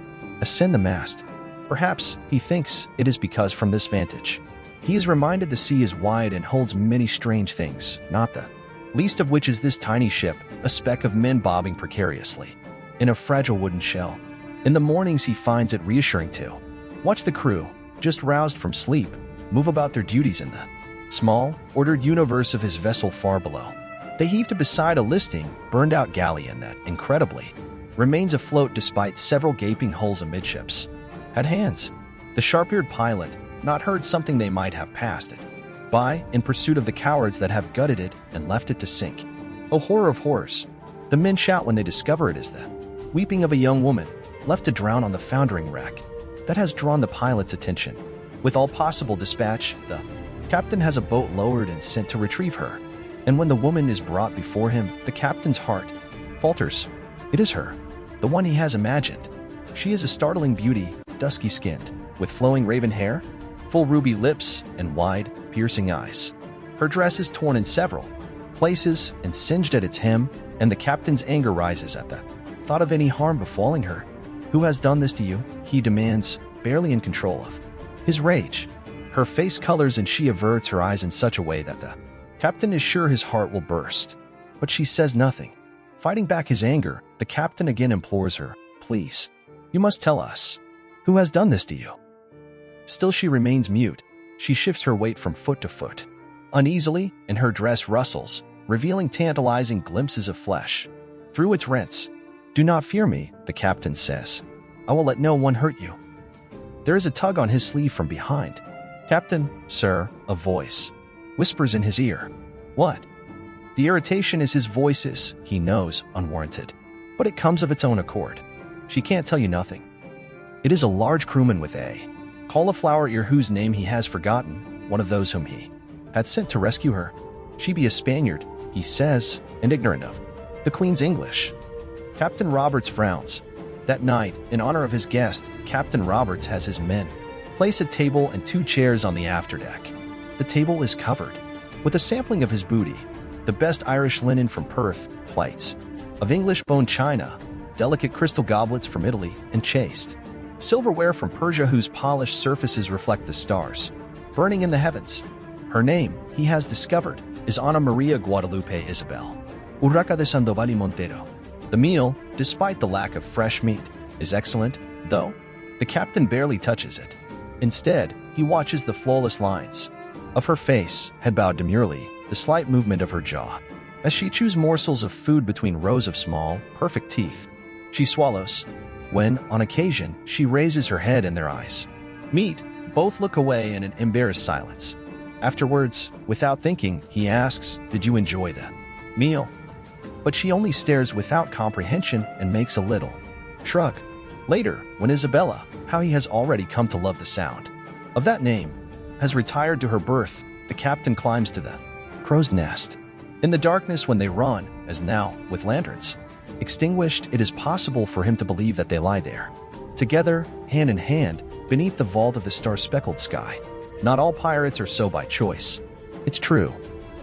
ascend the mast. Perhaps he thinks it is because from this vantage, he is reminded the sea is wide and holds many strange things, not the least of which is this tiny ship, a speck of men bobbing precariously in a fragile wooden shell. In the mornings he finds it reassuring to watch the crew, just roused from sleep, move about their duties in the small, ordered universe of his vessel far below. They heave to beside a listing, burned-out galleon that, incredibly, remains afloat despite several gaping holes amidships. At hands, the sharp-eared pilot not heard something they might have passed it by in pursuit of the cowards that have gutted it and left it to sink. Oh, horror of horrors! The men shout when they discover it is the weeping of a young woman left to drown on the foundering wreck. That has drawn the pilot's attention. With all possible dispatch, the captain has a boat lowered and sent to retrieve her. And when the woman is brought before him, the captain's heart falters. It is her, the one he has imagined. She is a startling beauty, dusky-skinned, with flowing raven hair, full ruby lips, and wide, piercing eyes. Her dress is torn in several places and singed at its hem, and the captain's anger rises at the thought of any harm befalling her. "Who has done this to you?" he demands, barely in control of his rage. Her face colors and she averts her eyes in such a way that the captain is sure his heart will burst. But she says nothing. Fighting back his anger, the captain again implores her, "Please, you must tell us. Who has done this to you?" Still she remains mute. She shifts her weight from foot to foot uneasily, and her dress rustles, revealing tantalizing glimpses of flesh through its rents. "Do not fear me," the captain says. "I will let no one hurt you." There is a tug on his sleeve from behind. "Captain, sir," a voice whispers in his ear. "What?" The irritation is his voice he knows, unwarranted, but it comes of its own accord. She can't tell you nothing. It is a large crewman with a cauliflower ear whose name he has forgotten, one of those whom he had sent to rescue her. "She be a Spaniard," he says, and ignorant of the Queen's English. Captain Roberts frowns. That night, in honor of his guest, Captain Roberts has his men place a table and 2 chairs on the afterdeck. The table is covered with a sampling of his booty, the best Irish linen from Perth, plates of English bone china, delicate crystal goblets from Italy, and chaste silverware from Persia whose polished surfaces reflect the stars burning in the heavens. Her name, he has discovered, is Ana Maria Guadalupe Isabel Urraca de Sandoval y Montero. The meal, despite the lack of fresh meat, is excellent, though the captain barely touches it. Instead, he watches the flawless lines of her face, head bowed demurely, the slight movement of her jaw, as she chews morsels of food between rows of small, perfect teeth. She swallows. When, on occasion, she raises her head and their eyes meet, both look away in an embarrassed silence. Afterwards, without thinking, he asks, "Did you enjoy the meal?" But she only stares without comprehension and makes a little shrug. Later, when Isabella, how he has already come to love the sound of that name, has retired to her berth, the captain climbs to the crow's nest. In the darkness when they run, as now, with lanterns extinguished, it is possible for him to believe that they lie there, together, hand in hand, beneath the vault of the star-speckled sky. Not all pirates are so by choice. It's true.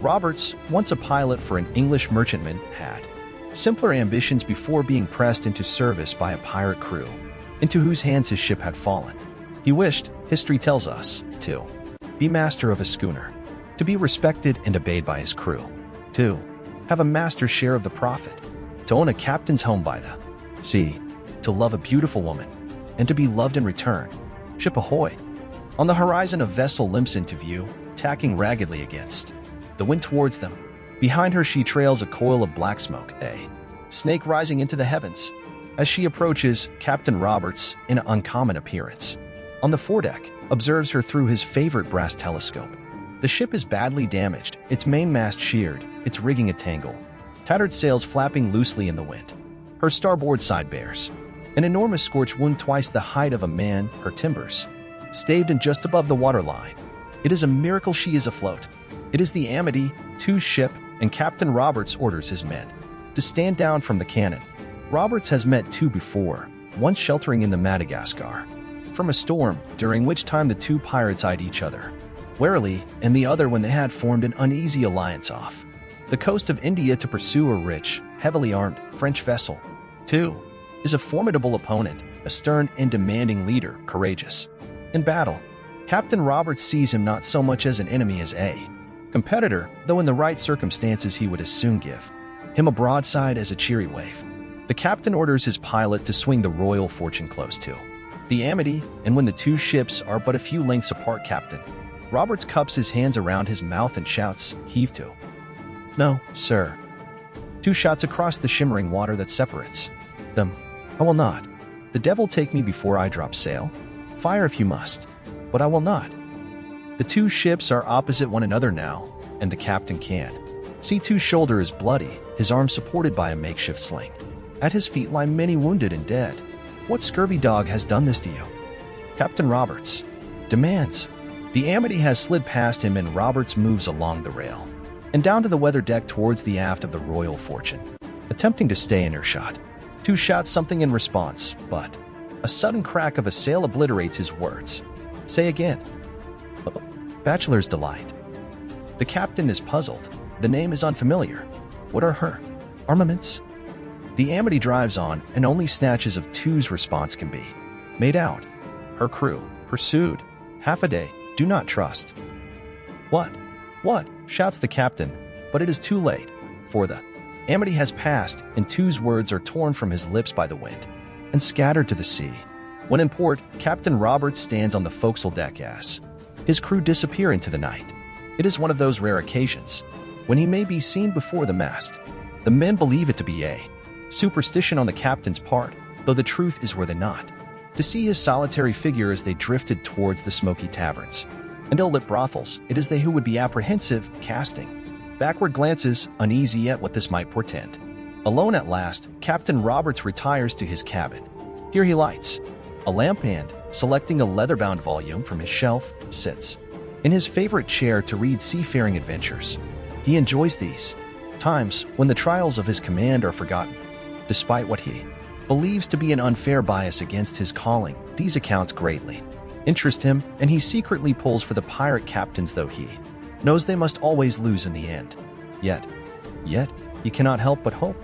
Roberts, once a pilot for an English merchantman, had simpler ambitions before being pressed into service by a pirate crew, into whose hands his ship had fallen. He wished, history tells us, to be master of a schooner, to be respected and obeyed by his crew, to have a master's share of the profit, to own a captain's home by the sea, to love a beautiful woman, and to be loved in return. Ship ahoy! On the horizon a vessel limps into view, tacking raggedly against the wind towards them. Behind her she trails a coil of black smoke, a snake rising into the heavens. As she approaches, Captain Roberts, in an uncommon appearance, on the foredeck, observes her through his favorite brass telescope. The ship is badly damaged, its mainmast sheared, its rigging a tangle, tattered sails flapping loosely in the wind. Her starboard side bears an enormous scorch wound twice the height of a man, her timbers staved and just above the waterline. It is a miracle she is afloat. It is the Amity, 2's ship, and Captain Roberts orders his men to stand down from the cannon. Roberts has met 2 before, one sheltering in the Madagascar from a storm, during which time the 2 pirates eyed each other warily, and the other when they had formed an uneasy alliance off the coast of India to pursue a rich, heavily armed French vessel. 2 is a formidable opponent, a stern and demanding leader, courageous in battle. Captain Roberts sees him not so much as an enemy as a competitor, though in the right circumstances he would as soon give him a broadside as a cheery wave. The captain orders his pilot to swing the Royal Fortune close to the Amity, and when the 2 ships are but a few lengths apart, Captain Roberts cups his hands around his mouth and shouts, "Heave to." "No, sir." 2 shots across the shimmering water that separates them. "I will not. The devil take me before I drop sail. Fire if you must, but I will not." The 2 ships are opposite one another now, and the captain can see 2's shoulder is bloody, his arm supported by a makeshift sling. At his feet lie many wounded and dead. What scurvy dog has done this to you? Captain Roberts demands. The Amity has slid past him and Roberts moves along the rail and down to the weather deck towards the aft of the Royal Fortune, attempting to stay in earshot. 2 shouts something in response, but a sudden crack of a sail obliterates his words. "Say again." "Bachelor's delight." The captain is puzzled. The name is unfamiliar. What are her armaments? The Amity drives on, and only snatches of Two's response can be made out. Her crew, pursued. Half a day, do not trust. What? What? Shouts the captain, but it is too late, for the Amity has passed, and Two's words are torn from his lips by the wind and scattered to the sea. When in port, Captain Roberts stands on the forecastle deck as his crew disappear into the night. It is one of those rare occasions when he may be seen before the mast. The men believe it to be a superstition on the captain's part, though the truth is were they not to see his solitary figure as they drifted towards the smoky taverns and ill-lit brothels. It is they who would be apprehensive, casting backward glances, uneasy at what this might portend. Alone at last, Captain Roberts retires to his cabin. Here he lights a lamp and, selecting a leather-bound volume from his shelf, sits in his favorite chair to read seafaring adventures. He enjoys these times when the trials of his command are forgotten. Despite what he believes to be an unfair bias against his calling, these accounts greatly interest him, and he secretly pulls for the pirate captains, though he knows they must always lose in the end. Yet, he cannot help but hope.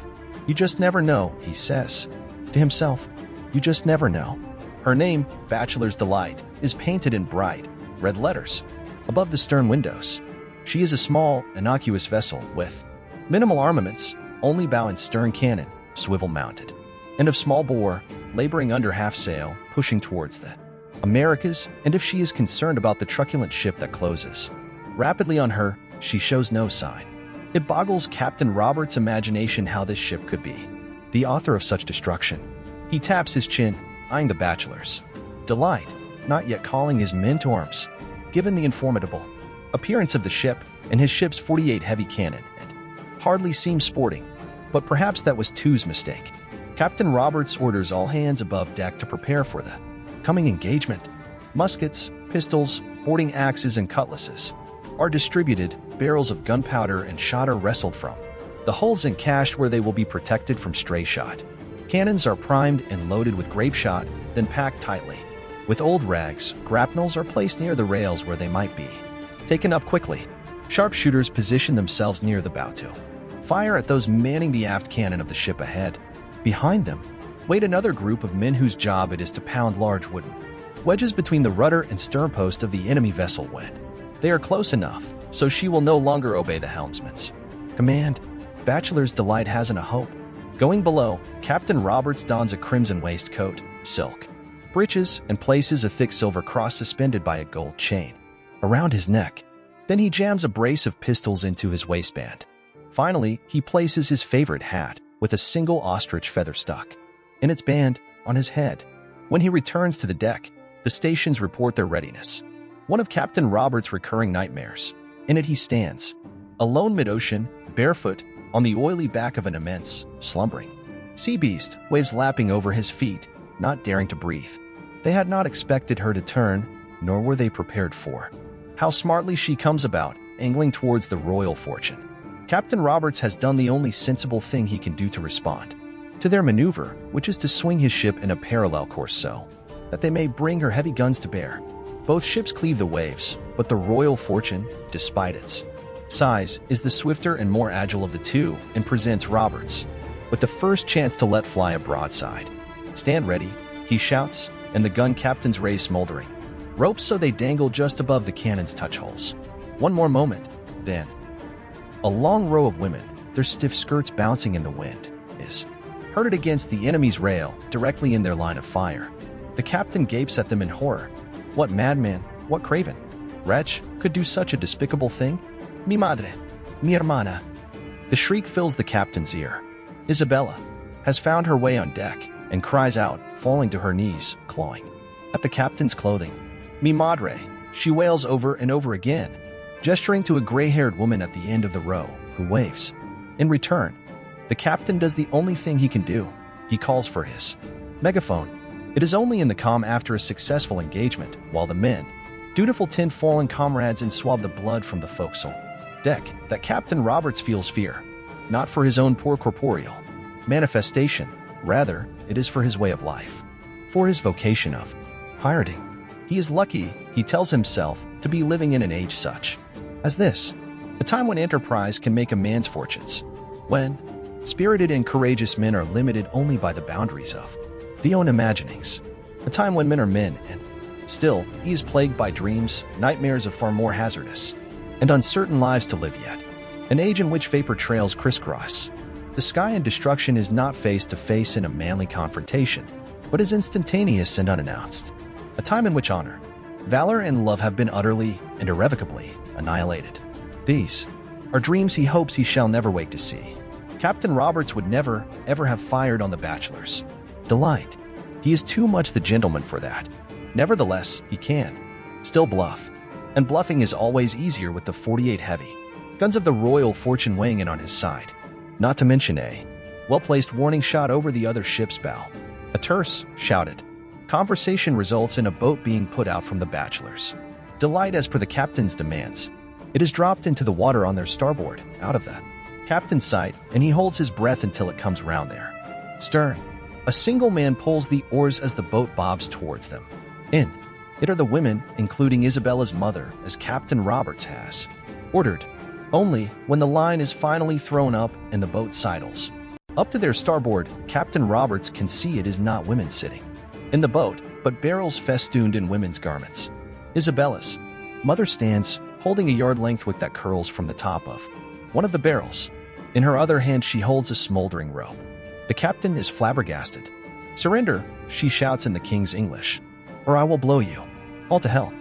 You just never know, he says to himself. You just never know. Her name, Bachelor's Delight, is painted in bright red letters above the stern windows. She is a small, innocuous vessel with minimal armaments, only bow and stern cannon, swivel-mounted, and of small bore, laboring under half sail, pushing towards the Americas, and if she is concerned about the truculent ship that closes rapidly on her, she shows no sign. It boggles Captain Roberts' imagination how this ship could be the author of such destruction. He taps his chin, eyeing the Bachelor's Delight, not yet calling his men to arms. Given the informative appearance of the ship and his ship's 48 heavy cannon, it hardly seems sporting, but perhaps that was Two's mistake. Captain Roberts orders all hands above deck to prepare for the coming engagement. Muskets, pistols, boarding axes, and cutlasses are distributed, barrels of gunpowder and shot are wrestled from the hulls and cached where they will be protected from stray shot. Cannons are primed and loaded with grape shot, then packed tightly with old rags. Grapnels are placed near the rails where they might be taken up quickly. Sharpshooters position themselves near the bow to fire at those manning the aft cannon of the ship ahead. Behind them wait another group of men whose job it is to pound large wooden wedges between the rudder and stern post of the enemy vessel when they are close enough, so she will no longer obey the helmsman's command. Bachelor's Delight hasn't a hope. Going below, Captain Roberts dons a crimson waistcoat, silk breeches, and places a thick silver cross suspended by a gold chain around his neck. Then he jams a brace of pistols into his waistband. Finally, he places his favorite hat, with a single ostrich feather stuck in its band, on his head. When he returns to the deck, the stations report their readiness. One of Captain Roberts' recurring nightmares. In it he stands, alone mid-ocean, barefoot, on the oily back of an immense, slumbering sea beast, waves lapping over his feet, not daring to breathe. They had not expected her to turn, nor were they prepared for how smartly she comes about, angling towards the royal fortune. Captain Roberts has done the only sensible thing he can do to respond to their maneuver, which is to swing his ship in a parallel course so that they may bring her heavy guns to bear. Both ships cleave the waves, but the royal fortune, despite its size, is the swifter and more agile of the two and presents Roberts with the first chance to let fly a broadside. Stand ready, he shouts, and the gun captains raise smoldering ropes so they dangle just above the cannon's touch holes. One more moment, then a long row of women, their stiff skirts bouncing in the wind, is herded against the enemy's rail, directly in their line of fire. The captain gapes at them in horror. What madman, what craven wretch could do such a despicable thing? Mi madre, mi hermana. The shriek fills the captain's ear. Isabella has found her way on deck and cries out, falling to her knees, clawing at the captain's clothing. Mi madre, she wails over and over again, gesturing to a gray-haired woman at the end of the row, who waves. In return, the captain does the only thing he can do. He calls for his megaphone. It is only in the calm after a successful engagement, while the men, dutiful tin-fallen comrades, and swab the blood from the forecastle deck, that Captain Roberts feels fear, not for his own poor corporeal manifestation, rather, it is for his way of life, for his vocation of pirating. He is lucky, he tells himself, to be living in an age such as this. A time when enterprise can make a man's fortunes. When spirited and courageous men are limited only by the boundaries of their own imaginings. A time when men are men and still he is plagued by dreams, nightmares of far more hazardous and uncertain lives to live yet. An age in which vapor trails crisscross the sky and destruction is not face to face in a manly confrontation, but is instantaneous and unannounced. A time in which honor, valor, and love have been utterly and irrevocably annihilated. These are dreams he hopes he shall never wake to see. Captain Roberts would never, ever have fired on the bachelor's delight. He is too much the gentleman for that. Nevertheless, he can still bluff. And bluffing is always easier with the 48 heavy guns of the Royal Fortune weighing in on his side. Not to mention a well-placed warning shot over the other ship's bow. A terse, shouted conversation results in a boat being put out from the bachelor's delight as per the captain's demands. It is dropped into the water on their starboard, out of the captain's sight, and he holds his breath until it comes round their stern. A single man pulls the oars as the boat bobs towards them. In it are the women, including Isabella's mother, as Captain Roberts has ordered. Only when the line is finally thrown up and the boat sidles up to their starboard, Captain Roberts can see it is not women sitting in the boat, but barrels festooned in women's garments. Isabella's mother stands, holding a yard-length wick that curls from the top of one of the barrels. In her other hand she holds a smoldering rope. The captain is flabbergasted. "Surrender," she shouts in the king's English, "or I will blow you all to hell."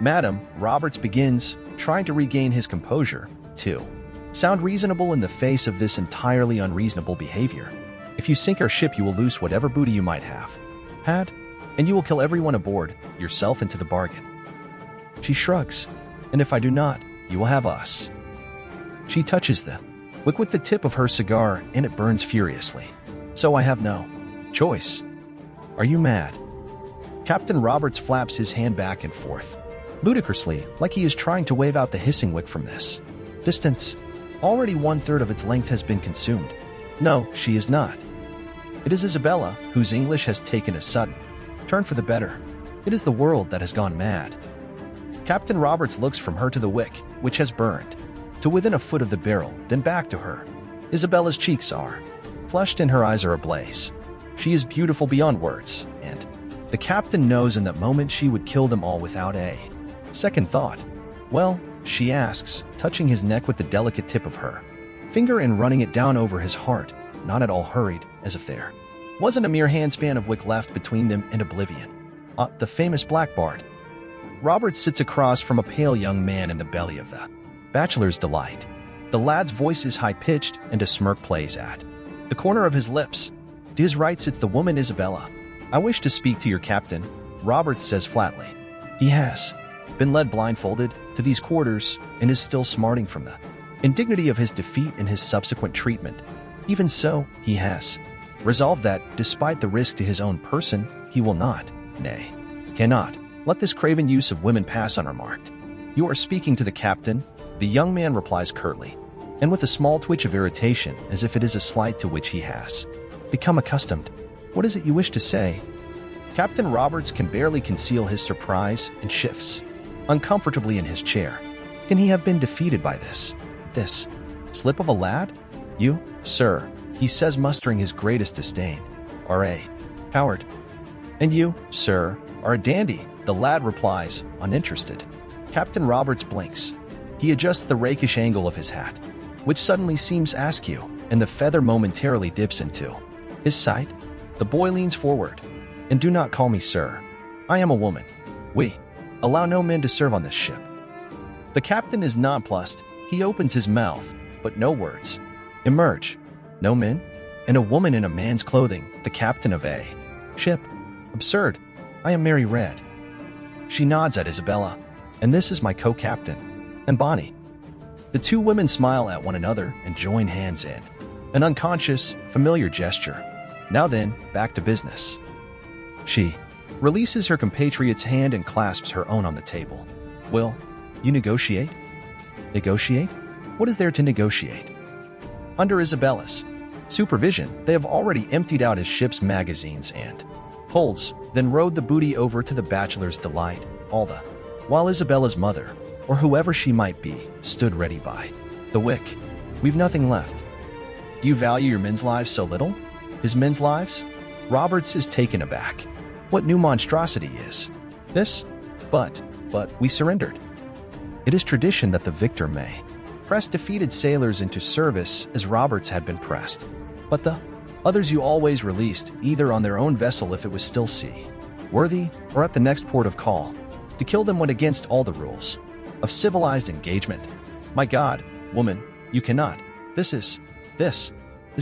"Madam," Roberts begins, trying to regain his composure, to sound reasonable in the face of this entirely unreasonable behavior. "If you sink our ship, you will lose whatever booty you might have had, and you will kill everyone aboard, yourself into the bargain." She shrugs. "And if I do not, you will have us." She touches the wick with the tip of her cigar, and it burns furiously. "So I have no choice." "Are you mad?" Captain Roberts flaps his hand back and forth, ludicrously, like he is trying to wave out the hissing wick from this distance. Already 1/3 of its length has been consumed. "No, she is not. It is Isabella, whose English has taken a sudden turn for the better. It is the world that has gone mad." Captain Roberts looks from her to the wick, which has burned, to within a foot of the barrel, then back to her. Isabella's cheeks are flushed and her eyes are ablaze. She is beautiful beyond words, and the captain knows in that moment she would kill them all without a second thought. "Well," she asks, touching his neck with the delicate tip of her finger and running it down over his heart, not at all hurried, as if there wasn't a mere handspan of wick left between them and oblivion. The famous blackbard. Robert sits across from a pale young man in the belly of the bachelor's delight. The lad's voice is high-pitched, and a smirk plays at the corner of his lips. To his right sits the woman Isabella. "I wish to speak to your captain," Roberts says flatly. He has been led blindfolded to these quarters and is still smarting from the indignity of his defeat and his subsequent treatment. Even so, he has resolved that, despite the risk to his own person, he will not, nay, cannot, let this craven use of women pass unremarked. "You are speaking to the captain," the young man replies curtly, and with a small twitch of irritation, as if it is a slight to which he has become accustomed. "What is it you wish to say?" Captain Roberts can barely conceal his surprise and shifts uncomfortably in his chair. Can he have been defeated by this slip of a lad? "You, sir," he says, mustering his greatest disdain, "are a coward. And you, sir, are a dandy," the lad replies, uninterested. Captain Roberts blinks. He adjusts the rakish angle of his hat, which suddenly seems askew, and the feather momentarily dips into his sight. The boy leans forward. "And do not call me sir. I am a woman. We allow no men to serve on this ship." The captain is nonplussed. He opens his mouth, but no words emerge. "No men? And a woman in a man's clothing, the captain of a ship? Absurd. I am Mary Red." She nods at Isabella. "And this is my co-captain, and Bonnie." The two women smile at one another and join hands in an unconscious, familiar gesture. "Now then, back to business." She releases her compatriot's hand and clasps her own on the table. "Will you negotiate?" "Negotiate? What is there to negotiate?" Under Isabella's supervision, they have already emptied out his ship's magazines and holds, then rowed the booty over to the bachelor's delight, all the while Isabella's mother or whoever she might be, stood ready by the wick. We've nothing left. Do you value your men's lives so little? His men's lives? Roberts is taken aback. What new monstrosity is this? But we surrendered. It is tradition that the victor may press defeated sailors into service as Roberts had been pressed. But the others you always released, either on their own vessel if it was still sea-worthy, or at the next port of call. To kill them went against all the rules of civilized engagement. My God, woman, you cannot. This is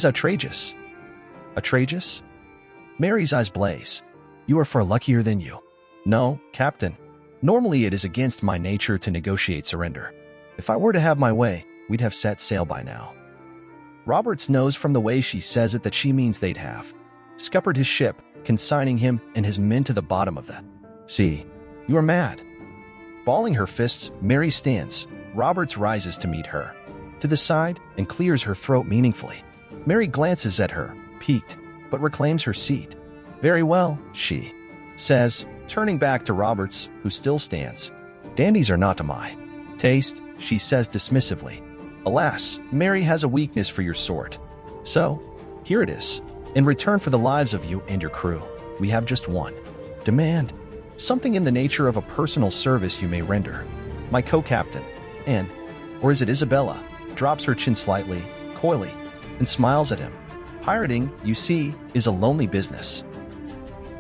outrageous. Outrageous? Mary's eyes blaze. You are far luckier than you. No, Captain. Normally it is against my nature to negotiate surrender. If I were to have my way, we'd have set sail by now. Roberts knows from the way she says it that she means they'd have scuppered his ship, consigning him and his men to the bottom of the sea. You are mad. Balling her fists, Mary stands. Roberts rises to meet her to the side and clears her throat meaningfully. Mary glances at her, piqued, but reclaims her seat. Very well, she says, turning back to Roberts, who still stands. Dandies are not to my taste, she says dismissively. Alas, Mary has a weakness for your sort. So, here it is. In return for the lives of you and your crew, we have just one demand. Something in the nature of a personal service you may render. My co-captain, or is it Isabella, drops her chin slightly, coyly, and smiles at him. Pirating, you see, is a lonely business.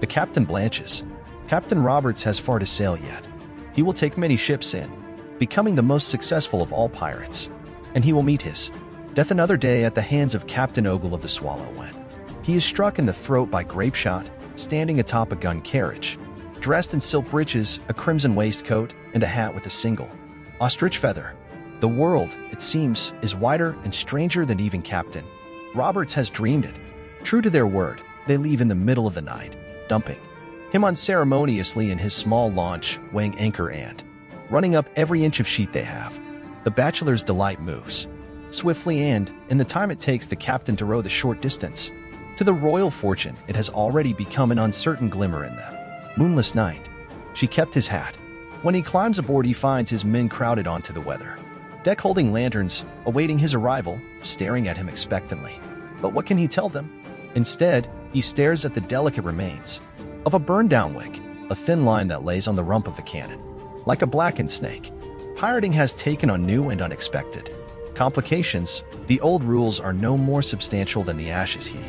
The captain blanches. Captain Roberts has far to sail yet. He will take many ships in, becoming the most successful of all pirates. And he will meet his death another day at the hands of Captain Ogle of the Swallow when he is struck in the throat by grapeshot, standing atop a gun carriage, dressed in silk breeches, a crimson waistcoat, and a hat with a single ostrich feather. The world, it seems, is wider and stranger than even Captain Roberts has dreamed it. True to their word, they leave in the middle of the night, dumping him unceremoniously in his small launch, weighing anchor and running up every inch of sheet they have. The Bachelor's Delight moves swiftly and, in the time it takes the captain to row the short distance, to the Royal Fortune, it has already become an uncertain glimmer in the moonless night. She kept his hat. When he climbs aboard, he finds his men crowded onto the weather deck holding lanterns, awaiting his arrival, staring at him expectantly. But what can he tell them? Instead, he stares at the delicate remains of a burned-down wick, a thin line that lays on the rump of the cannon. Like a blackened snake, pirating has taken on new and unexpected complications. The old rules are no more substantial than the ashes he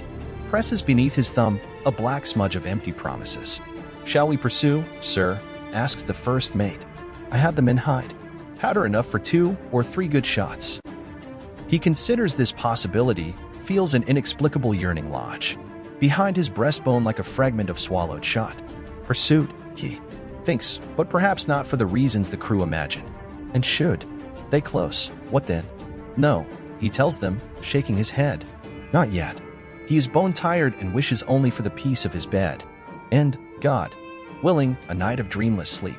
presses beneath his thumb, a black smudge of empty promises. Shall we pursue, sir? Asks the first mate. I have them in hide. Powder enough for 2 or 3 good shots. He considers this possibility, feels an inexplicable yearning lodge behind his breastbone like a fragment of swallowed shot. Pursuit, he thinks, but perhaps not for the reasons the crew imagine. And should they close, what then? No, he tells them, shaking his head. Not yet. He is bone-tired and wishes only for the peace of his bed. And, God willing, a night of dreamless sleep.